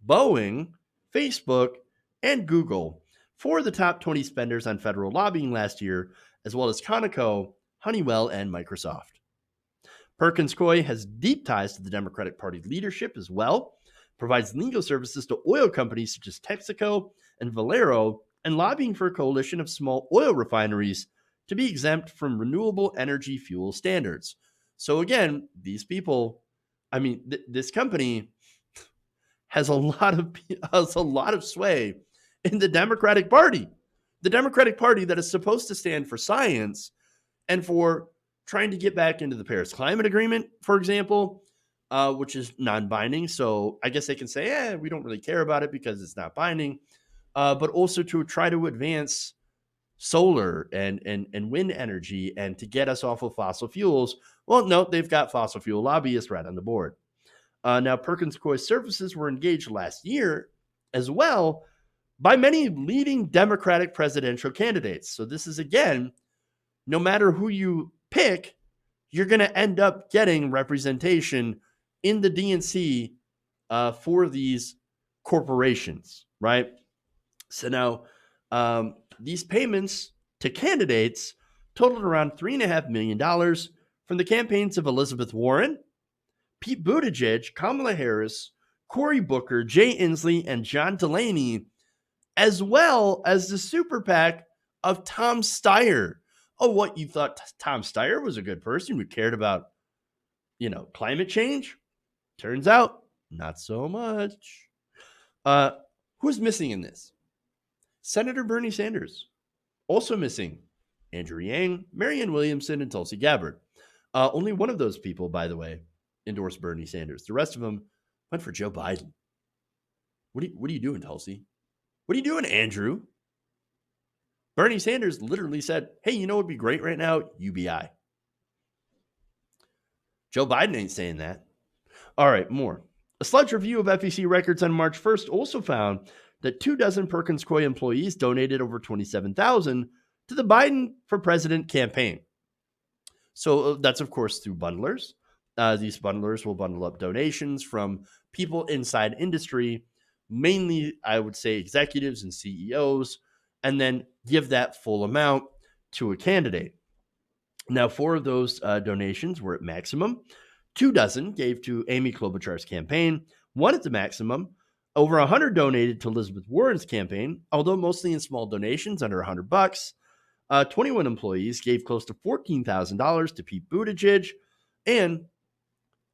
Boeing, Facebook, and Google, four of the top 20 spenders on federal lobbying last year, as well as Conoco, Honeywell, and Microsoft. Perkins Coie has deep ties to the Democratic Party leadership as well, provides legal services to oil companies such as Texaco and Valero, and lobbying for a coalition of small oil refineries to be exempt from renewable energy fuel standards. So again, these people, I mean, this company has a lot of sway in the Democratic Party. The Democratic Party that is supposed to stand for science and for trying to get back into the Paris Climate Agreement, for example, which is non-binding. So I guess they can say, we don't really care about it because it's not binding. But also to try to advance solar and wind energy and to get us off of fossil fuels. Well, no, they've got fossil fuel lobbyists right on the board. Now, Perkins Coie's services were engaged last year as well by many leading Democratic presidential candidates. So this is, again, no matter who you pick, you're going to end up getting representation in the DNC for these corporations, right? So now, these payments to candidates totaled around $3.5 million from the campaigns of Elizabeth Warren, Pete Buttigieg, Kamala Harris, Cory Booker, Jay Inslee, and John Delaney, as well as the super PAC of Tom Steyer. Oh, what, you thought Tom Steyer was a good person who cared about, climate change? Turns out, not so much. Who's missing in this? Senator Bernie Sanders. Also missing Andrew Yang, Marianne Williamson, and Tulsi Gabbard. Only one of those people, by the way, endorsed Bernie Sanders. The rest of them went for Joe Biden. What are you doing, Tulsi? What are you doing, Andrew? Bernie Sanders literally said, hey, you know what would be great right now? UBI. Joe Biden ain't saying that. All right, more. A Sludge review of FEC records on March 1st also found that 24 Perkins Coie employees donated over $27,000 to the Biden for President campaign. So that's, of course, through bundlers. These bundlers will bundle up donations from people inside industry, mainly, I would say, executives and CEOs, and then give that full amount to a candidate. Now, 4 of those donations were at maximum. 24 gave to Amy Klobuchar's campaign, 1 at the maximum. Over 100 donated to Elizabeth Warren's campaign, although mostly in small donations under $100. 21 employees gave close to $14,000 to Pete Buttigieg. And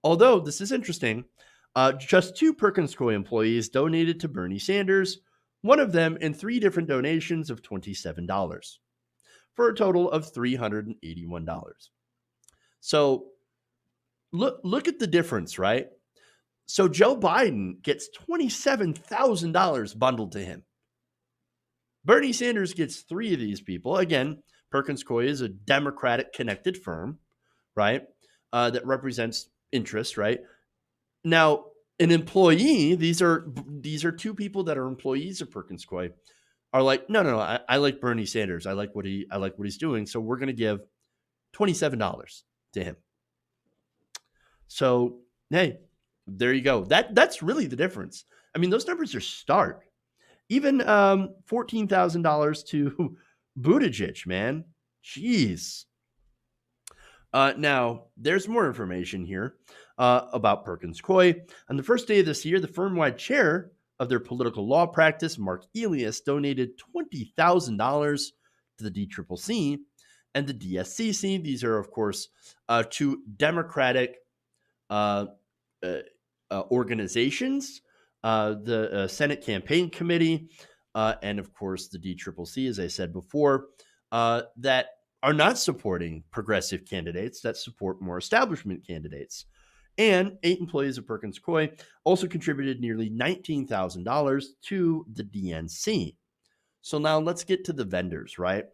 although this is interesting, just 2 Perkins Coie employees donated to Bernie Sanders, one of them in 3 different donations of $27, for a total of $381. So look at the difference, right? So Joe Biden gets $27,000 bundled to him. Bernie Sanders gets 3 of these people. Again, Perkins Coie is a Democratic connected firm, right? That represents interests, right? Now, an employee, these are 2 people that are employees of Perkins Coie, are like, no, I like Bernie Sanders. I like what he's doing. So we're going to give $27 to him. So, hey, there you go. That's really the difference. I mean, those numbers are stark. Even $14,000 to Buttigieg, man. Jeez. Now, there's more information here about Perkins Coie. On the first day of this year, the firm-wide chair of their political law practice, Mark Elias, donated $20,000 to the DCCC and the DSCC. These are, of course, 2 Democratic organizations, the Senate Campaign Committee, and, of course, the DCCC, as I said before. that are not supporting progressive candidates, that support more establishment candidates. And 8 employees of Perkins Coie also contributed nearly $19,000 to the DNC. So now let's get to the vendors, right?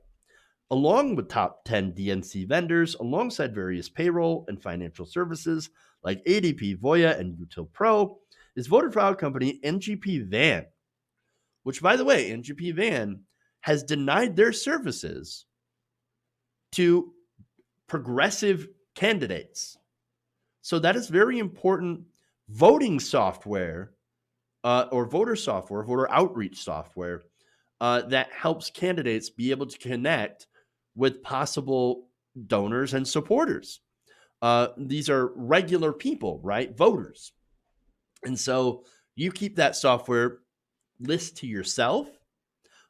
Along with top 10 DNC vendors, alongside various payroll and financial services like ADP, Voya, and Util Pro, is voter fraud company NGP Van, which, by the way, NGP Van has denied their services to progressive candidates. So that is very important voting software or voter software, voter outreach software that helps candidates be able to connect with possible donors and supporters. These are regular people, right? Voters. And so you keep that software list to yourself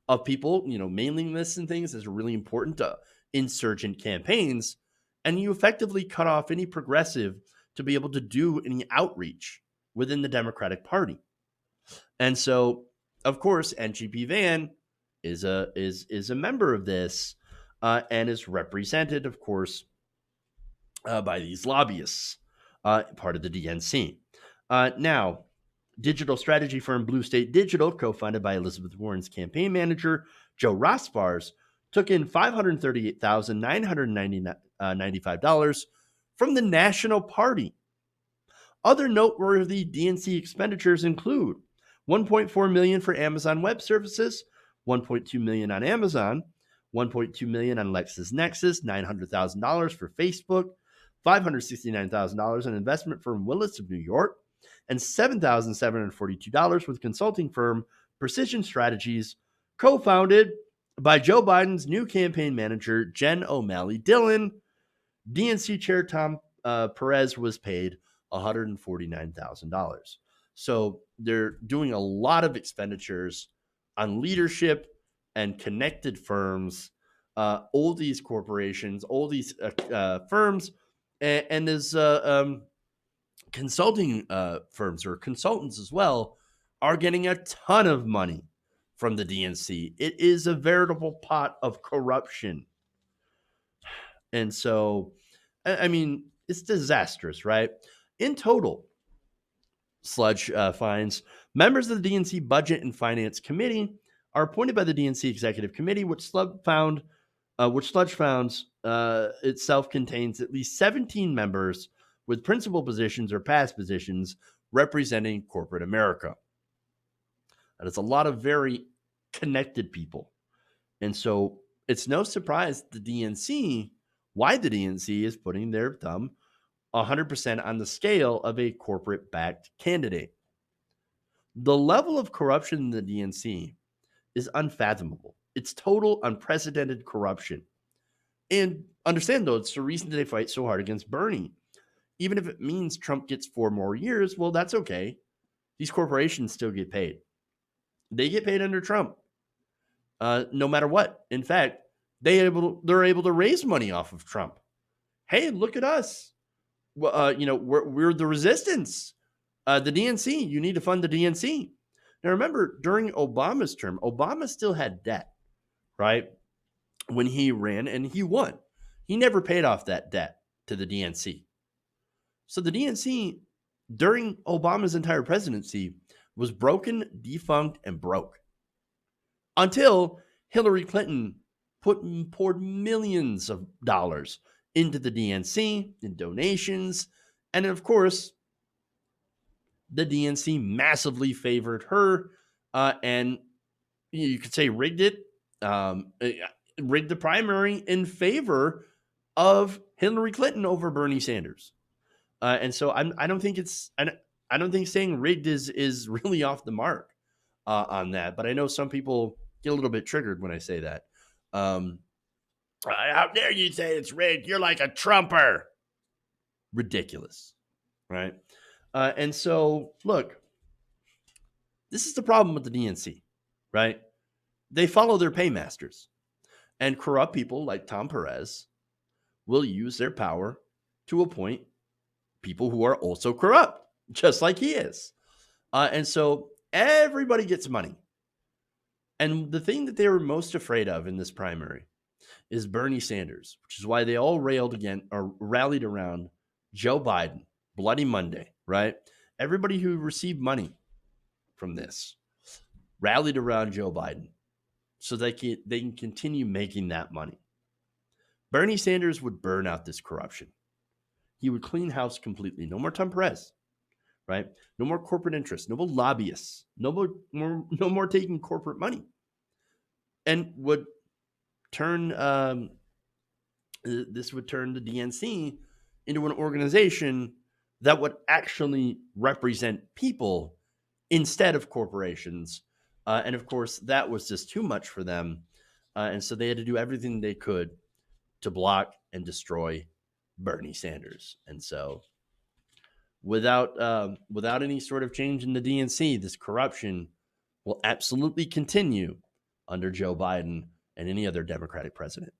of people, mailing lists and things is really important to insurgent campaigns. And you effectively cut off any progressive to be able to do any outreach within the Democratic Party. And so, of course, NGP Van is a member of this and is represented, of course, by these lobbyists, part of the DNC. Now, digital strategy firm Blue State Digital, co-founded by Elizabeth Warren's campaign manager, Joe Rossbars, took in $538,995 from the National Party. Other noteworthy DNC expenditures include $1.4 million for Amazon Web Services, $1.2 million on Amazon, $1.2 million on LexisNexis, $900,000 for Facebook, $569,000 on investment firm Willis of New York, and $7,742 with consulting firm Precision Strategies, co-founded by Joe Biden's new campaign manager, Jen O'Malley Dillon. DNC chair Tom Perez was paid $149,000. So they're doing a lot of expenditures on leadership and connected firms, all these corporations, all these firms, and as consulting firms or consultants as well are getting a ton of money from the DNC. It is a veritable pot of corruption. And so, I mean, it's disastrous, right? In total, Sludge finds members of the DNC Budget and Finance Committee are appointed by the DNC Executive Committee, which Sludge found itself contains at least 17 members with principal positions or past positions representing corporate America. That is a lot of very connected people. And so it's no surprise why the DNC is putting their thumb 100% on the scale of a corporate-backed candidate. The level of corruption in the DNC is unfathomable. It's total unprecedented corruption. And understand, though, it's the reason they fight so hard against Bernie. Even if it means Trump gets 4 more years, well, that's okay. These corporations still get paid. They get paid under Trump, no matter what. In fact, they're able to raise money off of Trump. Hey, look at us. Well, we're the resistance. The DNC, you need to fund the DNC. Now, remember, during Obama's term, Obama still had debt, right? When he ran and he won. He never paid off that debt to the DNC. So the DNC, during Obama's entire presidency, was broken, defunct, and broke. Until Hillary Clinton poured millions of dollars into the DNC in donations. And of course, the DNC massively favored her and you could say rigged it, rigged the primary in favor of Hillary Clinton over Bernie Sanders. And so I don't think saying rigged is really off the mark on that. But I know some people get a little bit triggered when I say that. How dare you say it's rigged? You're like a Trumper. Ridiculous, right? And so, look, this is the problem with the DNC, right? They follow their paymasters. And corrupt people like Tom Perez will use their power to appoint people who are also corrupt, just like he is. And so everybody gets money. And the thing that they were most afraid of in this primary is Bernie Sanders, which is why they all rallied around Joe Biden, Bloody Monday, right? Everybody who received money from this rallied around Joe Biden so they can continue making that money. Bernie Sanders would burn out this corruption. He would clean house completely. No more Tom Perez, right? No more corporate interests. No more lobbyists. No more taking corporate money. And would turn this would turn the DNC into an organization that would actually represent people instead of corporations. And of course, that was just too much for them. And so they had to do everything they could to block and destroy Bernie Sanders. And so without any sort of change in the DNC, this corruption will absolutely continue under Joe Biden and any other Democratic president.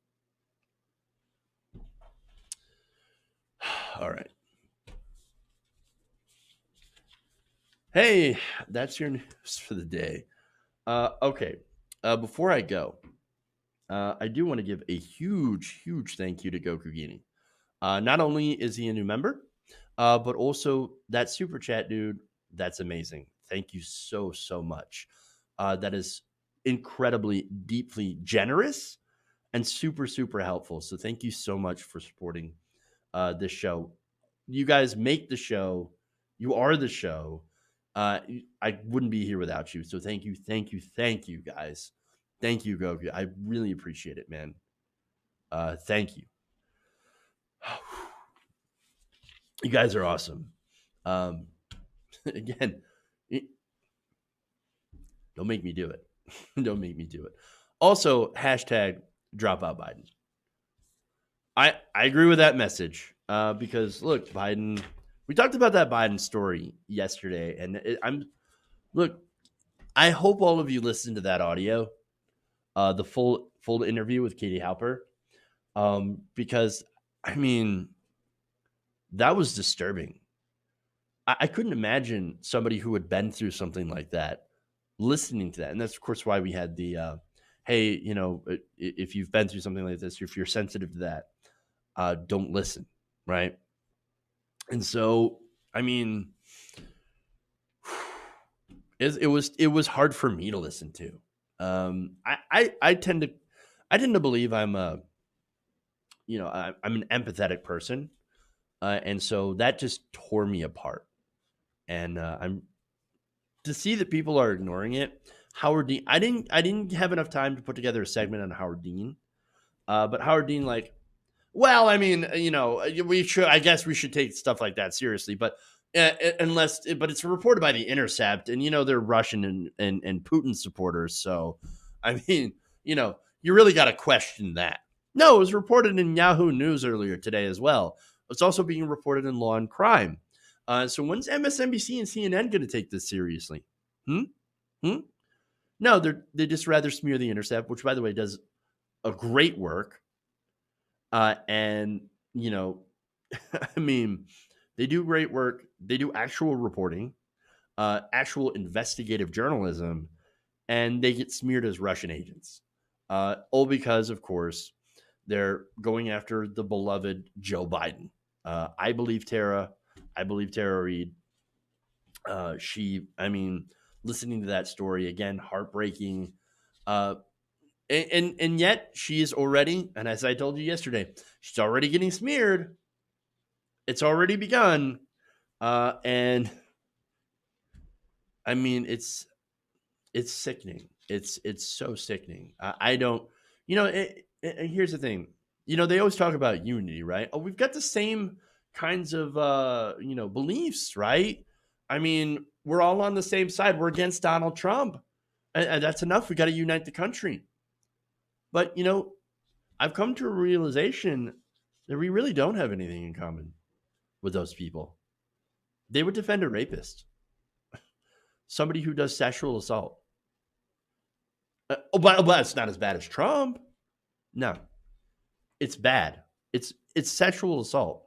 All right. Hey, that's your news for the day. Okay. Before I go, I do want to give a huge, huge thank you to Gokugini. Not only is he a new member, but also that super chat, dude. That's amazing. Thank you so, so much. That is incredibly, deeply generous and super, super helpful. So thank you so much for supporting this show. You guys make the show. You are the show. I wouldn't be here without you. So thank you, guys. Thank you, Goku. I really appreciate it, man. Thank you. You guys are awesome. Again, don't make me do it. Don't make me do it. Also, hashtag drop out Biden. I agree with that message because, look, Biden, we talked about that Biden story yesterday, and I hope all of you listened to that audio, the full interview with Katie Halper, because, I mean, that was disturbing. I couldn't imagine somebody who had been through something like that listening to that. And that's, of course, why we had the, hey, you know, if you've been through something like this, if you're sensitive to that, don't listen, right? And so, I mean, it was hard for me to listen to. I tend to believe I'm an empathetic person. And so that just tore me apart. And I'm to see that people are ignoring it. Howard Dean, I didn't have enough time to put together a segment on Howard Dean. But Howard Dean, like, well, I mean, you know, I guess we should take stuff like that seriously, but but it's reported by The Intercept, and, you know, they're Russian and Putin supporters. So, I mean, you know, you really got to question that. No, it was reported in Yahoo News earlier today as well. It's also being reported in Law and Crime. So when's MSNBC and CNN going to take this seriously? No, they just rather smear The Intercept, which, by the way, does a great work. And, you know, I mean, they do great work. They do actual reporting, actual investigative journalism, and they get smeared as Russian agents. All because, of course, they're going after the beloved Joe Biden. I believe Tara Reid. Listening to that story again, heartbreaking. And yet she is already, and as I told you yesterday, she's already getting smeared. It's already begun. And I mean, it's sickening. It's so sickening. I don't, you know, here's the thing. You know, they always talk about unity, right? Oh, we've got the same kinds of, beliefs, right? I mean, we're all on the same side. We're against Donald Trump. And that's enough. We got to unite the country. But, you know, I've come to a realization that we really don't have anything in common with those people. They would defend a rapist, somebody who does sexual assault. But it's not as bad as Trump. No. It's bad. It's sexual assault.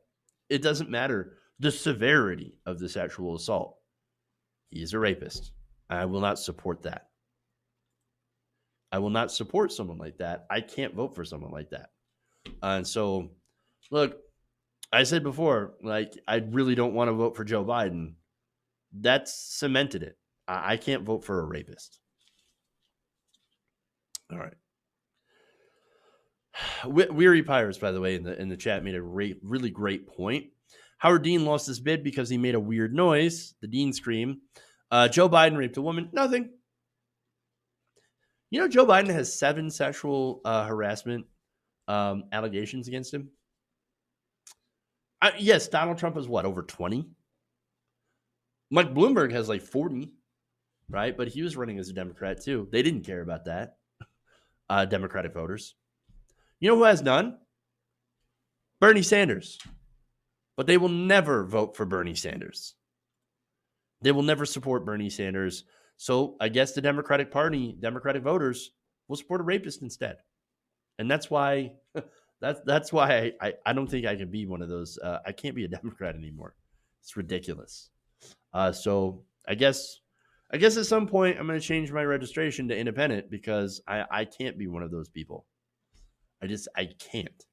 It doesn't matter the severity of the sexual assault. He is a rapist. I will not support that. I will not support someone like that. I can't vote for someone like that. And so, look, I said before, like, I really don't want to vote for Joe Biden. That's cemented it. I can't vote for a rapist. All right. Weary Pirates, by the way, in the chat made a really great point. Howard Dean lost his bid because he made a weird noise. The Dean scream. Joe Biden raped a woman. Nothing. You know, Joe Biden has 7 sexual harassment allegations against him. Yes, Donald Trump has what, over 20? Mike Bloomberg has like 40, right? But he was running as a Democrat too. They didn't care about that. Democratic voters. You know who has none? Bernie Sanders. But they will never vote for Bernie Sanders. They will never support Bernie Sanders. So I guess the Democratic Party, Democratic voters, will support a rapist instead. And that's why that's why I don't think I can be one of those. I can't be a Democrat anymore. It's ridiculous. So I guess at some point I'm going to change my registration to independent because I can't be one of those people. I can't.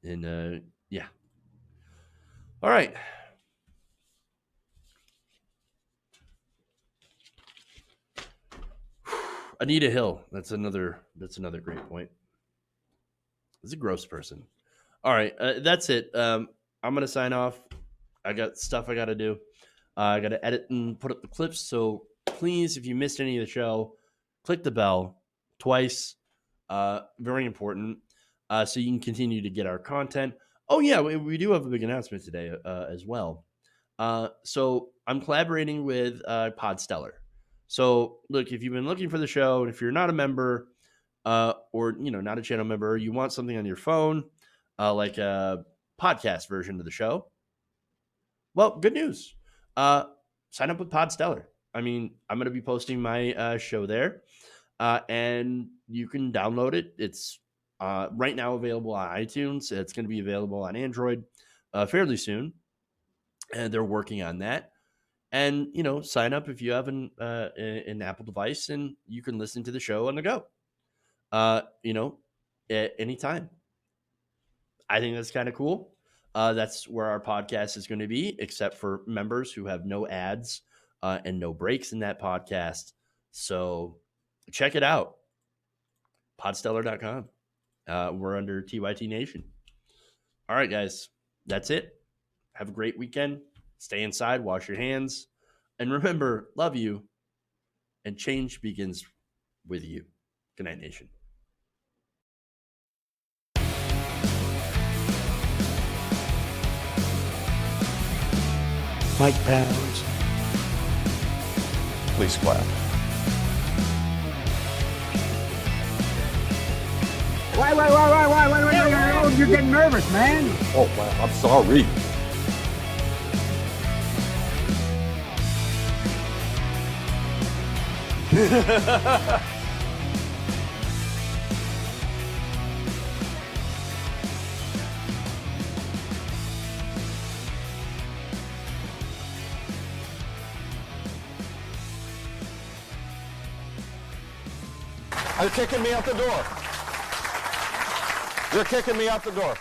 And yeah. All right. Anita Hill. That's another great point. He's a gross person. All right. That's it. I'm going to sign off. I got stuff I got to do. I got to edit and put up the clips. So please, if you missed any of the show, click the bell twice. Very important. So you can continue to get our content. Oh, yeah. We do have a big announcement today as well. So I'm collaborating with Podstellar. So look, if you've been looking for the show, and if you're not a member or, not a channel member, you want something on your phone, like a podcast version of the show. Well, good news. Sign up with Podstellar. I mean, I'm going to be posting my show there, and you can download it. It's right now available on iTunes. It's going to be available on Android fairly soon, and they're working on that. And, sign up if you have an Apple device, and you can listen to the show on the go, at any time. I think that's kind of cool. That's where our podcast is going to be, except for members who have no ads and no breaks in that podcast. So check it out. Podstellar.com. We're under TYT Nation. All right, guys. That's it. Have a great weekend. Stay inside. Wash your hands. And remember, love you. And change begins with you. Good night, Nation. Mike Pounds. Please clap. Why? You're getting nervous, man. Oh, wow. I'm sorry. You're kicking me out the door. You're kicking me out the door.